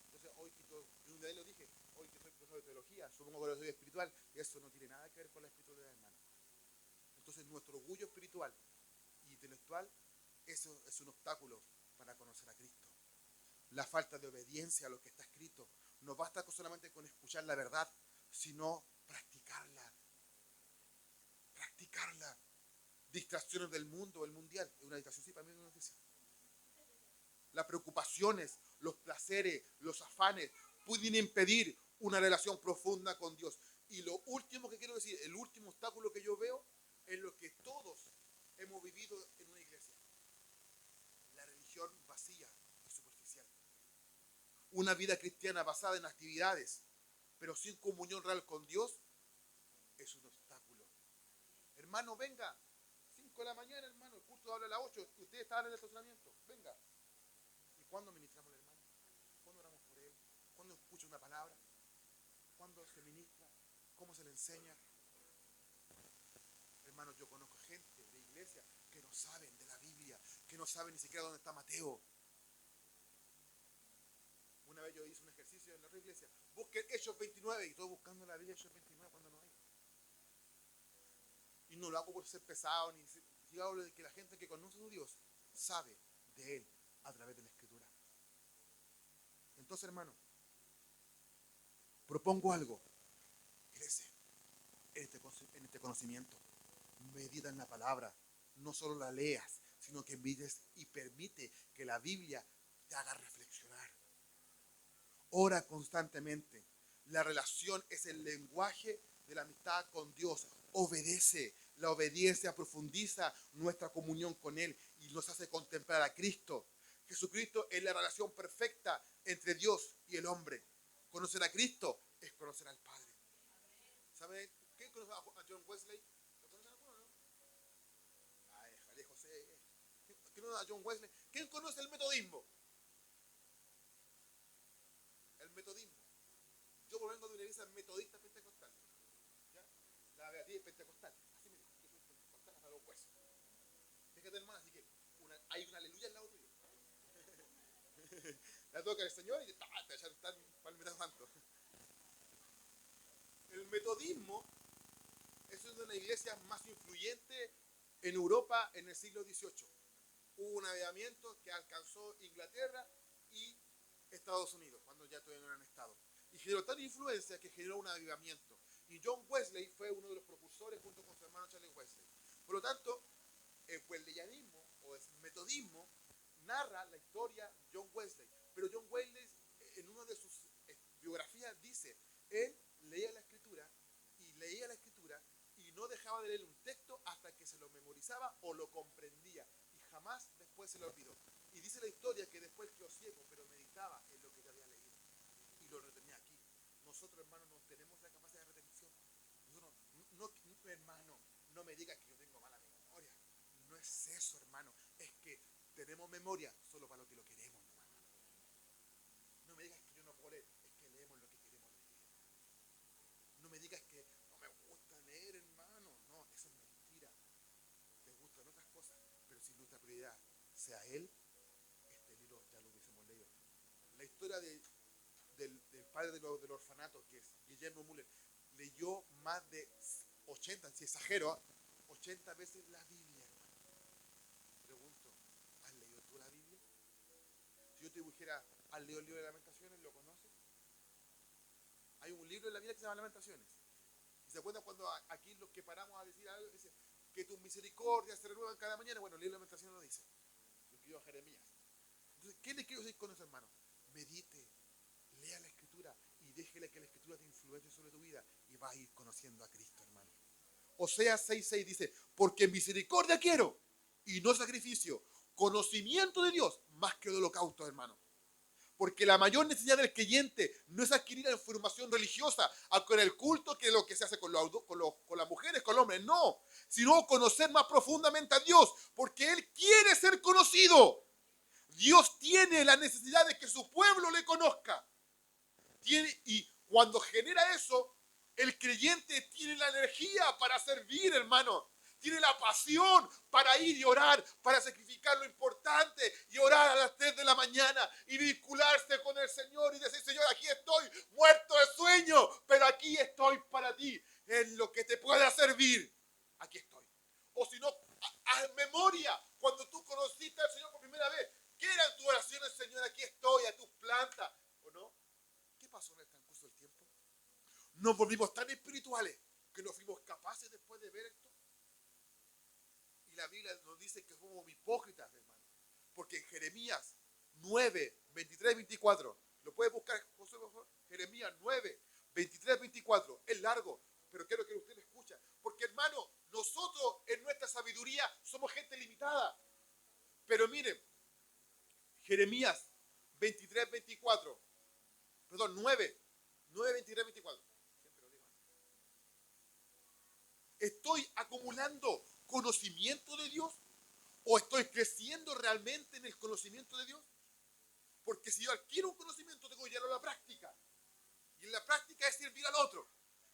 Entonces hoy que un día lo dije, hoy que soy profesor de teología, supongo que soy espiritual, y eso no tiene nada que ver con la espiritualidad, hermano. Entonces nuestro orgullo espiritual y intelectual, eso es un obstáculo para conocer a Cristo. La falta de obediencia a lo que está escrito, no basta solamente con escuchar la verdad, sino practicarla. Distracciones del mundo, el mundial, es una distracción, sí, para mí es una noticia. Las preocupaciones, los placeres, los afanes pueden impedir una relación profunda con Dios. Y lo último que quiero decir, el último obstáculo que yo veo es lo que todos hemos vivido en una iglesia: la religión vacía y superficial. Una vida cristiana basada en actividades, pero sin comunión real con Dios, es un obstáculo. Hermano, venga. 5 de la mañana, hermano. El culto habla a las 8. Ustedes estaban en el estacionamiento. Venga. ¿Y cuándo ministramos al hermano? ¿Cuándo oramos por él? ¿Cuándo escucha una palabra? ¿Cuándo se ministra? ¿Cómo se le enseña? Hermanos, yo conozco gente de iglesia que no saben de la Biblia, que no saben ni siquiera dónde está Mateo. Una vez yo hice un ejercicio en la otra iglesia. Busquen Hechos 29 y estoy buscando la Biblia Hechos 29 cuando no hay. Y no lo hago por ser pesado, ni yo hablo de que la gente que conoce a su Dios sabe de Él a través de la Escritura. Entonces, hermano, propongo algo. Crece en este conocimiento. Medita en la palabra. No solo la leas, sino que medites y permite que la Biblia te haga reflexionar. Ora constantemente. La relación es el lenguaje de la amistad con Dios. Obedece. La obediencia profundiza nuestra comunión con Él y nos hace contemplar a Cristo. Jesucristo es la relación perfecta entre Dios y el hombre. Conocer a Cristo es conocer al Padre. ¿Sabe? ¿Quién conoce a John Wesley? ¿Lo conocen alguno, no? Ay, Jalé José. ¿Quién conoce a John Wesley? ¿Quién conoce el metodismo? El metodismo. Yo provengo de una iglesia metodista pentecostal. ¿Ya? La Beatriz es pentecostal. Así me dijo. Yo soy pentecostal hasta los huesos. Fíjate, hermano, así que hay una aleluya al lado tuyo. La toca el Señor y te echan tan palmeras santo. El metodismo es una de las iglesias más influyentes en Europa en el siglo XVIII. Hubo un avivamiento que alcanzó Inglaterra y Estados Unidos, cuando ya todavía no eran estados. Y generó tal influencia que generó un avivamiento. Y John Wesley fue uno de los propulsores junto con su hermano Charles Wesley. Por lo tanto, el wesleyanismo o el metodismo narra la historia de John Wesley. Pero John Wesley, en una de sus biografías, dice, él leía la escritura y no dejaba de leer un texto hasta que se lo memorizaba o lo comprendía. Y jamás después se lo olvidó. Y dice la historia que después quedó ciego, pero meditaba en lo que ya había leído. Y lo retenía aquí. Nosotros, hermanos, no tenemos la capacidad de retención. Hermano, no me digas que yo tengo mala memoria. No es eso, hermano. Es que tenemos memoria solo para lo que lo queremos, hermano. No me digas que yo no puedo leer. Es que leemos lo que queremos leer. No me digas que no me gusta leer, hermano. No, eso es mentira. Te gustan otras cosas. Pero si nuestra prioridad sea Él, este libro ya lo hubiésemos leído. La historia del padre del orfanato, que es Guillermo Müller, leyó más de 80, si exagero, 80 veces la Biblia, hermano. Pregunto, ¿has leído tú la Biblia? Si yo te dijera, ¿has leído el libro de Lamentaciones? ¿Lo conoces? Hay un libro en la Biblia que se llama Lamentaciones. ¿Y se acuerdan cuando aquí los que paramos a decir algo, dice que tus misericordias se renuevan cada mañana? Bueno, el libro de Lamentaciones lo dice. Lo escribió Jeremías. Entonces, ¿qué le quiero decir con eso, hermano? Medite, lea la Escritura y déjele que la Escritura te influencie sobre tu vida y vas a ir conociendo a Cristo, hermano. Oseas 6:6 dice, porque misericordia quiero y no sacrificio, conocimiento de Dios más que el holocausto, hermano. Porque la mayor necesidad del creyente no es adquirir la información religiosa con el culto, que es lo que se hace con las mujeres, con los hombres, no, sino conocer más profundamente a Dios, porque Él quiere ser conocido. Dios tiene la necesidad de que su pueblo le conozca. Y cuando genera eso, el creyente tiene la energía para servir, hermano. Tiene la pasión para ir y orar, para sacrificar lo importante y orar a las 3 de la mañana y vincularse con el Señor y decir, Señor, aquí estoy, muerto de sueño, pero aquí estoy para ti, en lo que te pueda servir. Aquí estoy. O si no, haz memoria cuando tú conociste al Señor por primera vez. ¿Qué eran tus oraciones, Señor? Aquí estoy, a tus plantas, ¿o no? ¿Qué pasó en el transcurso del tiempo? Nos volvimos tan espirituales que no fuimos capaces después de ver esto. Y la Biblia nos dice que somos hipócritas, hermano. Porque en Jeremías 9, 23, 24, lo puedes buscar, José, por favor. Jeremías 9, 23, 24, es largo, pero quiero que usted lo escuche. Porque, hermano, nosotros en nuestra sabiduría somos gente limitada. Pero miren, Jeremías 23, 24, perdón, 9, 23, 24. acumulando conocimiento de Dios? ¿O estoy creciendo realmente en el conocimiento de Dios? Porque si yo adquiero un conocimiento, tengo que llevarlo a la práctica. Y en la práctica es servir al otro.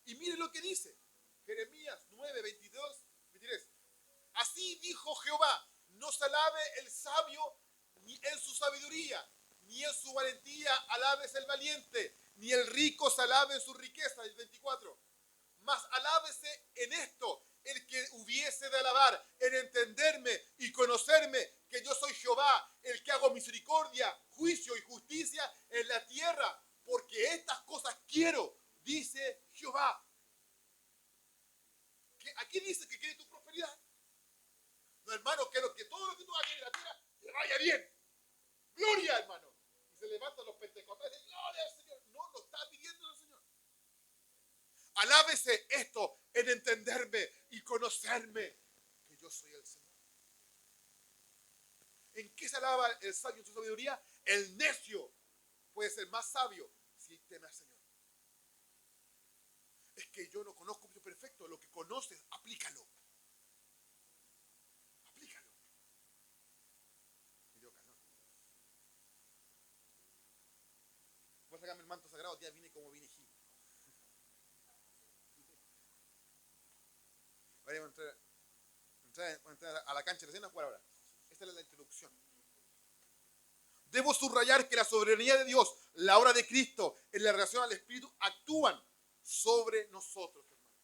Y mire lo que dice Jeremías 9, 22, 23. Así dijo Jehová: no se alabe el sabio ni en su sabiduría, ni en su valentía alabes el valiente, ni el rico se alabe en su riqueza. El 24. Mas alábese en esto el que hubiese de alabar, en entenderme y conocerme, que yo soy Jehová, el que hago misericordia, juicio y justicia en la tierra, porque estas cosas quiero, dice Jehová. Aquí dice que quiere tu prosperidad. No, hermano, quiero que todo lo que tú hagas en la tierra te vaya bien. Gloria, hermano. Y se levantan los pentecostales y dicen, gloria al Señor. No, lo está pidiendo el Señor. Alábese esto en entenderme y conocerme, que yo soy el Señor. ¿En qué se alaba el sabio en su sabiduría? El necio puede ser más sabio si teme al Señor. Es que yo no conozco mucho perfecto. Lo que conoces, aplícalo. Aplícalo. Me dio calor. Voy a sacarme el manto sagrado. Ya vine como vine Gil. Vamos a entrar a la cancha recién a jugar ahora. Esta es la introducción. Debo subrayar que la soberanía de Dios, la obra de Cristo en la relación al Espíritu actúan sobre nosotros, hermano.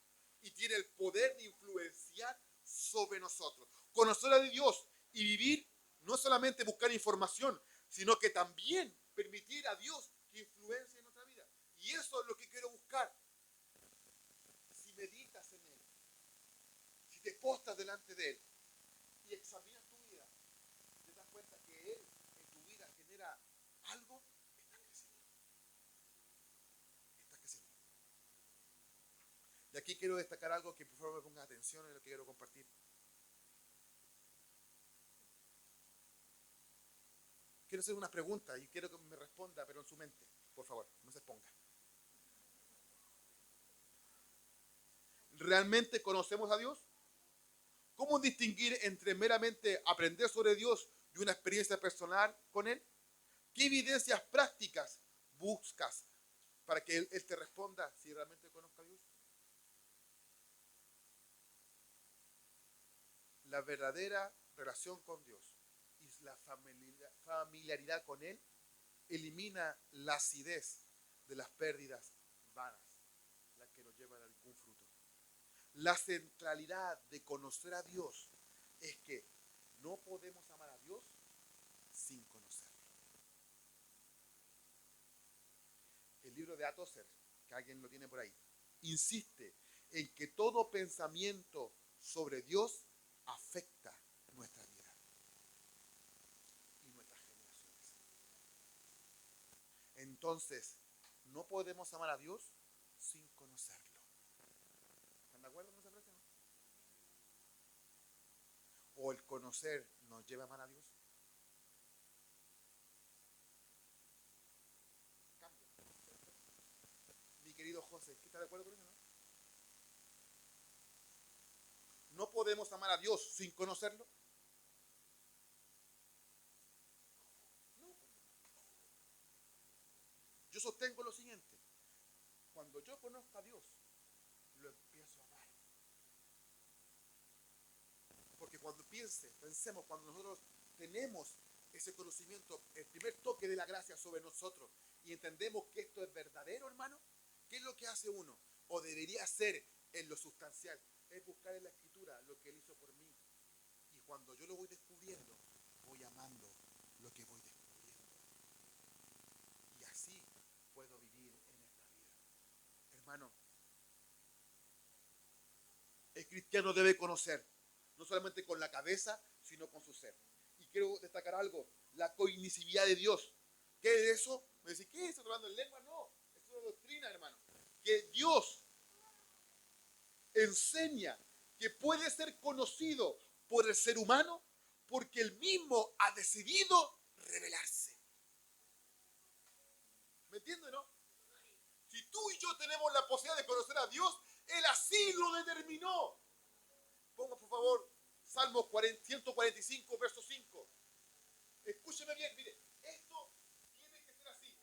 Y tiene el poder de influenciar sobre nosotros. Conocer a Dios y vivir no es solamente buscar información, sino que también permitir a Dios que influencie en nuestra vida. Y eso es lo que quiero buscar. Si meditas en Él, si te postas delante de Él y examinas tu vida, te das cuenta que Él en tu vida genera algo, estás creciendo. Estás creciendo. Y aquí quiero destacar algo que por favor me pongan atención en lo que quiero compartir. Quiero hacer unas preguntas y quiero que me responda, pero en su mente, por favor, no se exponga. ¿Realmente conocemos a Dios? ¿Cómo distinguir entre meramente aprender sobre Dios y una experiencia personal con Él? ¿Qué evidencias prácticas buscas para que Él te responda si realmente conozca a Dios? La verdadera relación con Dios y la familiaridad con Él elimina la acidez de las pérdidas vanas, las que nos llevan a algún fruto. La centralidad de conocer a Dios es que no podemos amar a Dios sin conocerlo. El libro de Atoser, que alguien lo tiene por ahí, insiste en que todo pensamiento sobre Dios afecta nuestra vida y nuestras generaciones. Entonces, no podemos amar a Dios sin conocerlo. ¿Están de acuerdo con esa frase? ¿O el conocer nos lleva a amar a Dios? Cambia. Mi querido José, ¿está de acuerdo con eso? ¿No podemos amar a Dios sin conocerlo? No. Yo sostengo lo siguiente. Cuando yo conozco a Dios, lo empiezo a amar. Porque cuando pensemos, cuando nosotros tenemos ese conocimiento, el primer toque de la gracia sobre nosotros, y entendemos que esto es verdadero, hermano, ¿qué es lo que hace uno? O debería hacer en lo sustancial, es buscar en la Escritura lo que Él hizo por mí. Y cuando yo lo voy descubriendo, voy amando lo que voy descubriendo. Y así puedo vivir en esta vida. Hermano, el cristiano debe conocer, no solamente con la cabeza, sino con su ser. Y quiero destacar algo, la cognitividad de Dios. ¿Qué es eso? Me dice, ¿qué es eso? ¿Hablando en lengua? No, es una doctrina, hermano. Que Dios enseña que puede ser conocido por el ser humano porque él mismo ha decidido revelarse. ¿Me entienden, no? Si tú y yo tenemos la posibilidad de conocer a Dios, Él así lo determinó. favor, Salmos 145, verso 5. Escúcheme bien, mire, esto tiene que ser así.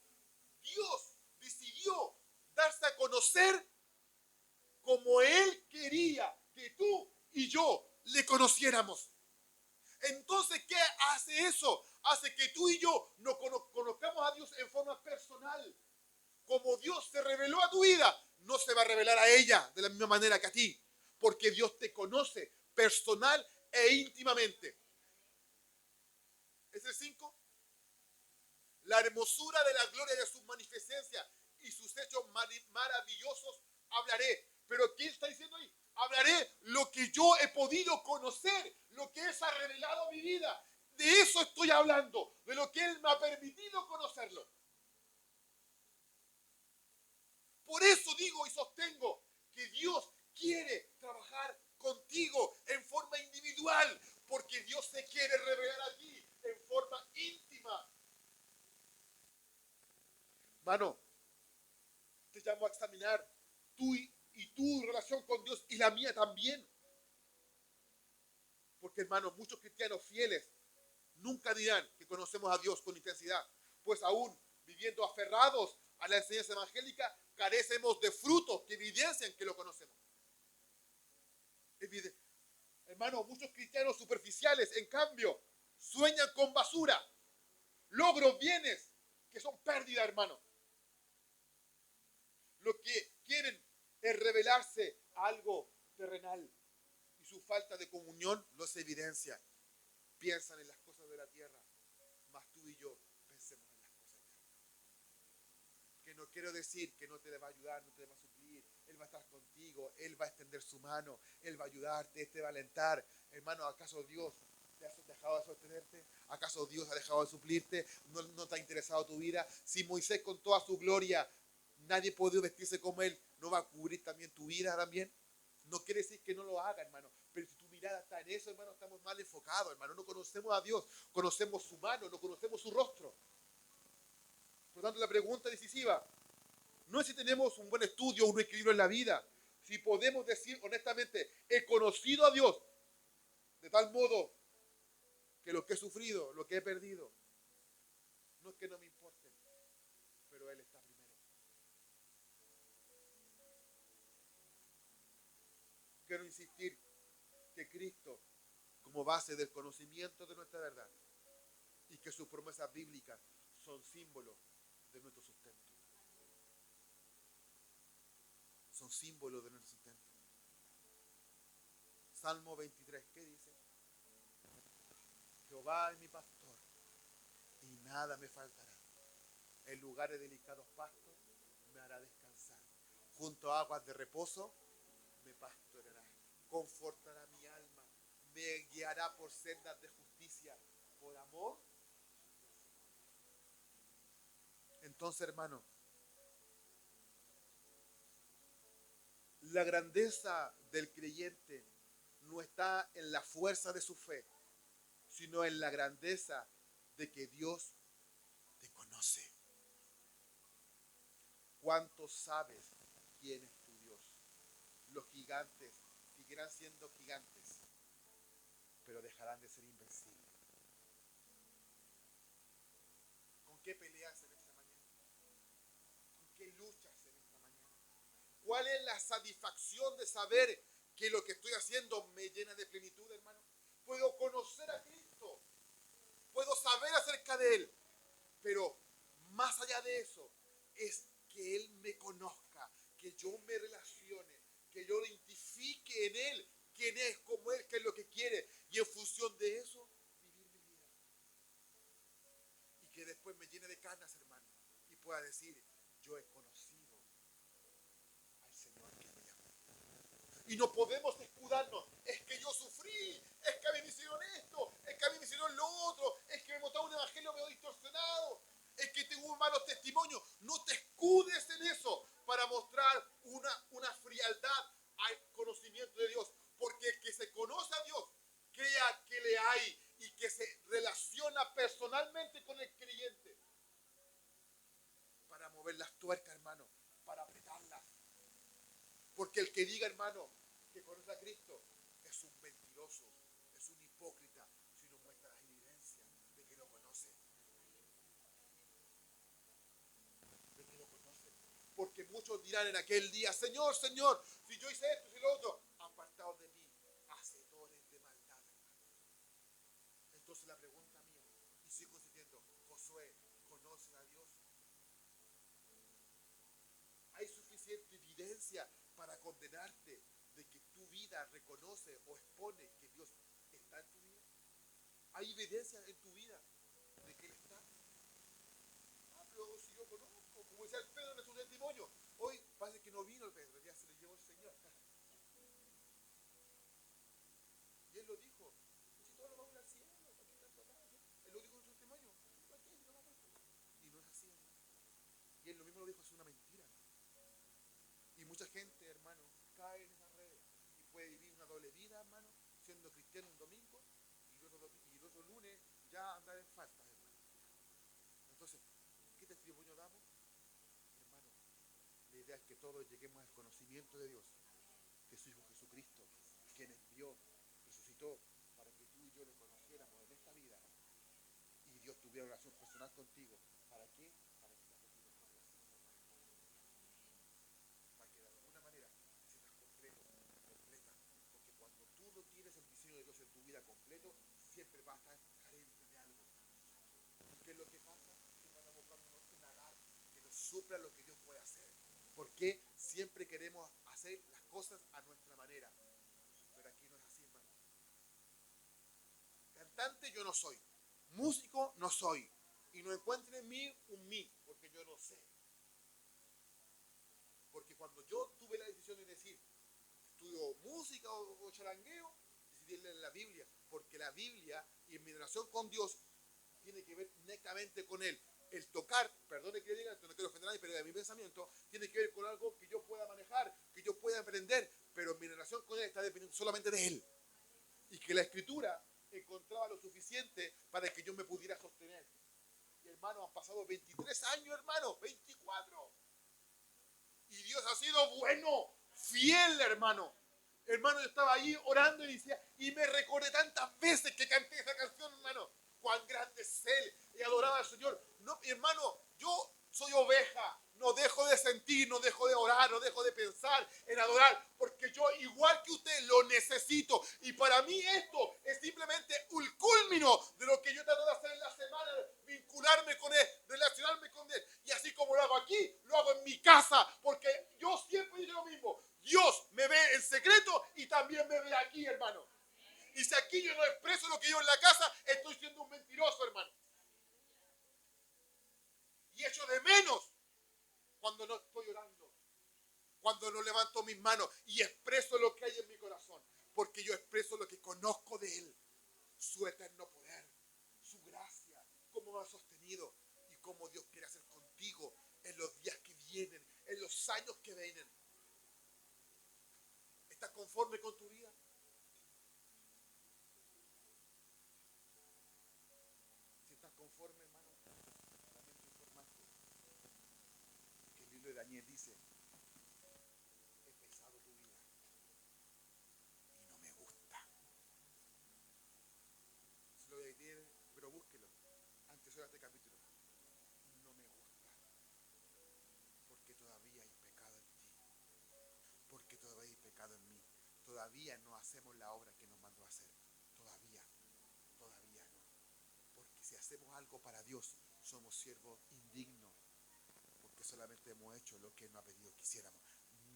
Dios decidió darse a conocer como Él quería que tú y yo le conociéramos. Entonces, ¿qué hace eso? Hace que tú y yo nos conozcamos a Dios en forma personal. Como Dios se reveló a tu vida, no se va a revelar a ella de la misma manera que a ti, porque Dios te conoce personal e íntimamente. ¿Es el 5? La hermosura de la gloria de sus magnificencias y sus hechos maravillosos hablaré. Pero ¿quién está diciendo ahí? Hablaré lo que yo he podido conocer, lo que Él ha revelado a mi vida. De eso estoy hablando, de lo que Él me ha permitido conocerlo. Por eso digo y sostengo que Dios quiere trabajar contigo en forma individual, porque Dios se quiere revelar a ti en forma íntima. Mano, te llamo a examinar tu relación con Dios y la mía también. Porque, hermano, muchos cristianos fieles nunca dirán que conocemos a Dios con intensidad, pues aún viviendo aferrados a la enseñanza evangélica, carecemos de frutos que evidencian que lo conocemos. Hermano, muchos cristianos superficiales, en cambio, sueñan con basura, logros, bienes, que son pérdida, hermano. Lo que quieren es revelarse a algo terrenal y su falta de comunión los evidencia. Piensan en las cosas de la tierra, mas tú y yo pensemos en las cosas eternas. Que no quiero decir que no te va a ayudar, no te va a suplir. Él va a estar contigo, Él va a extender su mano, Él va a ayudarte, Él te va a alentar. Hermano, ¿acaso Dios te ha dejado de sostenerte? ¿Acaso Dios ha dejado de suplirte? ¿No te ha interesado tu vida? Si Moisés con toda su gloria, nadie puede vestirse como Él, ¿no va a cubrir también tu vida también? No quiere decir que no lo haga, hermano, pero si tu mirada está en eso, hermano, estamos mal enfocados, hermano. No conocemos a Dios, conocemos su mano, no conocemos su rostro. Por lo tanto, la pregunta decisiva no es si tenemos un buen estudio, un equilibrio en la vida, si podemos decir honestamente, he conocido a Dios de tal modo que lo que he sufrido, lo que he perdido, no es que no me importe, pero Él está primero. Quiero insistir que Cristo, como base del conocimiento de nuestra verdad, y que sus promesas bíblicas son símbolos de nuestro sustento. Son símbolos de nuestro sustento. Salmo 23, ¿qué dice? Jehová es mi pastor y nada me faltará. En lugares delicados pastos me hará descansar. Junto a aguas de reposo me pastoreará. Confortará mi alma. Me guiará por sendas de justicia. Por amor. Entonces, hermano, la grandeza del creyente no está en la fuerza de su fe, sino en la grandeza de que Dios te conoce. ¿Cuánto sabes quién es tu Dios? Los gigantes seguirán siendo gigantes, pero dejarán de ser invencibles. ¿Con qué peleas en esta mañana? ¿Con qué luchas en esta mañana? ¿Cuál es la satisfacción de saber que lo que estoy haciendo me llena de plenitud, hermano? Puedo conocer a Cristo, puedo saber acerca de Él, pero más allá de eso es que Él me conozca, que yo me relacione, que yo identifique en Él quién es, cómo es, qué es lo que quiere, y en función de eso vivir mi vida. Y que después me llene de canas, hermano, y pueda decir, yo he conocido al Señor que me llamó. Y no podemos escudarnos, es que yo sufrí, es que a mí me hicieron esto, es que a mí me hicieron lo otro, es que me mostraron un evangelio medio distorsionado, es que tengo malos testimonios. No te escudes en eso para mostrar una frialdad al conocimiento de Dios, porque el que se conoce a Dios, crea que le hay y que se relaciona personalmente con el creyente para mover las tuercas, hermano, para apretarlas. Porque el que diga, hermano, que conoce a Cristo, es un mentiroso. mentiroso, es un hipócrita, si no muestra las evidencias de que lo conoce. De que lo conoce. Porque muchos dirán en aquel día, Señor, Señor, si yo hice esto y lo otro, apartados de mí, hacedores de maldad, hermano. Entonces la pregunta mía, y sigo insistiendo, Josué, ¿conoces a Dios? ¿Hay suficiente evidencia para condenarte de que tu vida reconoce o expone que Dios está en tu vida? ¿Hay evidencia en tu vida de que Él está? Ah, pero si yo conozco, como decía el Pedro en su testimonio, hoy parece que no vino el Pedro, ya se lo llevó el Señor. Y Él lo dijo, si todos nos vamos al cielo, ¿para qué tanto acá? Él lo dijo en su testimonio, ¿para qué? Si no vamos al cielo. Y no es así, hermano. Y Él lo mismo lo dijo, es una mentira, hermano. Y mucha gente, hermano, cae en esas redes y puede vivir una doble vida, hermano, siendo cristiano un domingo y el otro lunes ya andar en faltas, hermano. Entonces, ¿qué testimonio damos? Hermano, la idea es que todos lleguemos al conocimiento de Dios, que su Hijo Jesucristo, quien envió, resucitó, para que tú y yo le conociéramos en esta vida y Dios tuviera una relación personal contigo. ¿Para qué? Para que seas tu mejor versión, para que de alguna manera seas completo, completa. Porque cuando tú no tienes el diseño de Dios en tu vida completo, siempre vas a estar carente de algo. ¿Y qué es lo que pasa? Siempre andamos buscando un agar que nos supla lo que Dios puede hacer. Porque siempre queremos hacer las cosas a nuestra manera. Pero aquí no es así, hermano. Cantante yo no soy. Músico no soy. Y no encuentren en mí un mí, porque yo no sé. Porque cuando yo tuve la decisión de decir, estudio música o charangueo, decidí leer la Biblia. Porque la Biblia y mi relación con Dios tiene que ver netamente con Él. El tocar, perdone que diga, no quiero ofender a nadie, pero de mi pensamiento tiene que ver con algo que yo pueda manejar, que yo pueda aprender, pero mi relación con Él está dependiendo solamente de Él. Y que la Escritura encontraba lo suficiente para que yo me pudiera sostener. Y hermano, han pasado 23 años, hermano, 24. Y Dios ha sido bueno, fiel, hermano. Hermano, yo estaba ahí orando y decía, y me recordé tantas veces que canté esa canción, hermano. Cuán grande es Él. Y adoraba al Señor. No, hermano, yo soy oveja. No dejo de sentir, no dejo de orar, no dejo de pensar en adorar, porque yo, igual que usted, lo necesito. Y para mí esto es simplemente un culmino de lo que yo trato de hacer en la semana, vincularme con Él, relacionarme con Él. Y así como lo hago aquí, lo hago en mi casa, porque yo siempre digo lo mismo. Dios me ve en secreto y también me ve aquí, hermano. Y si aquí yo no expreso lo que yo en la casa, estoy siendo un mentiroso, hermano. Y echo de menos cuando no estoy orando, cuando no levanto mis manos y expreso lo que hay en mi corazón, porque yo expreso lo que conozco de Él, su eterno poder, su gracia, cómo me ha sostenido y cómo Dios quiere hacer contigo en los días que vienen, en los años que vienen. ¿Estás conforme con tu vida? Si estás conforme, hermano, lamento informarte que el libro de Daniel dice, he pesado tu vida y no me gusta. Si lo detiene, pero búsquelo. Antes de este capítulo. No me gusta. Porque todavía hay pecado en ti. Porque todavía hay pecado en mí. Todavía no hacemos la obra que nos mandó a hacer. Todavía no. Porque si hacemos algo para Dios, somos siervos indignos. Porque solamente hemos hecho lo que Él nos ha pedido que hiciéramos.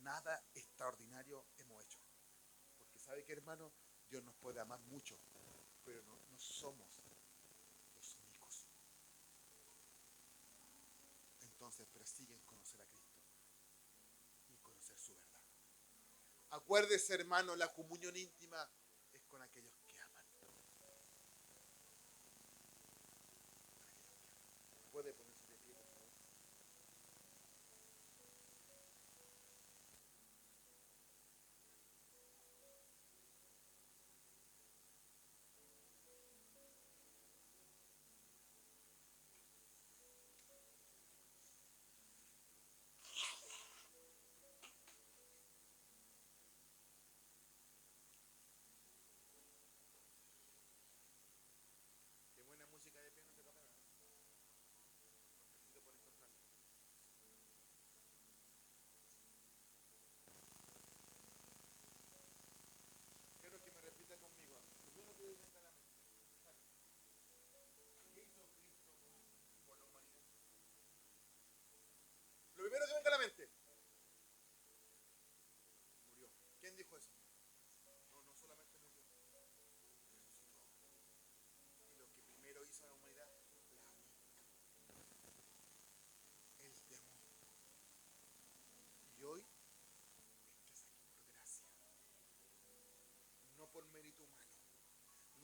Nada extraordinario hemos hecho. Porque ¿sabe qué, hermano? Dios nos puede amar mucho, pero no somos los únicos. Entonces persiguen conocer a Cristo y conocer su verdad. Acuérdese, hermano, la comunión íntima es con aquellos que aman. Puede ponerse de pie, por favor.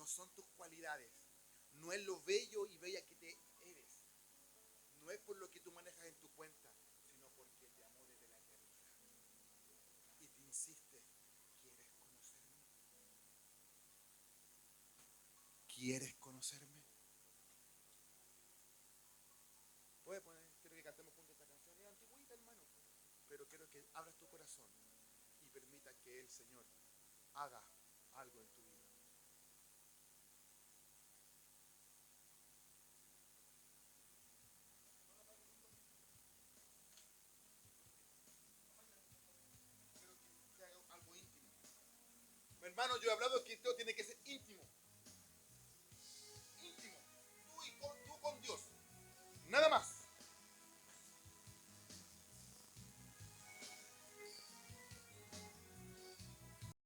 no son tus cualidades, no es lo bello y bella que te eres, no es por lo que tú manejas en tu cuenta, sino porque te amó desde la eternidad. Y te insiste, ¿quieres conocerme? ¿Quieres conocerme? Puedes poner, quiero que cantemos juntos esta canción, es antigüita, hermano, pero quiero que abras tu corazón y permita que el Señor haga algo en tu vida. Quiero que haga algo íntimo. Hermano, yo he hablado que esto tiene que ser íntimo.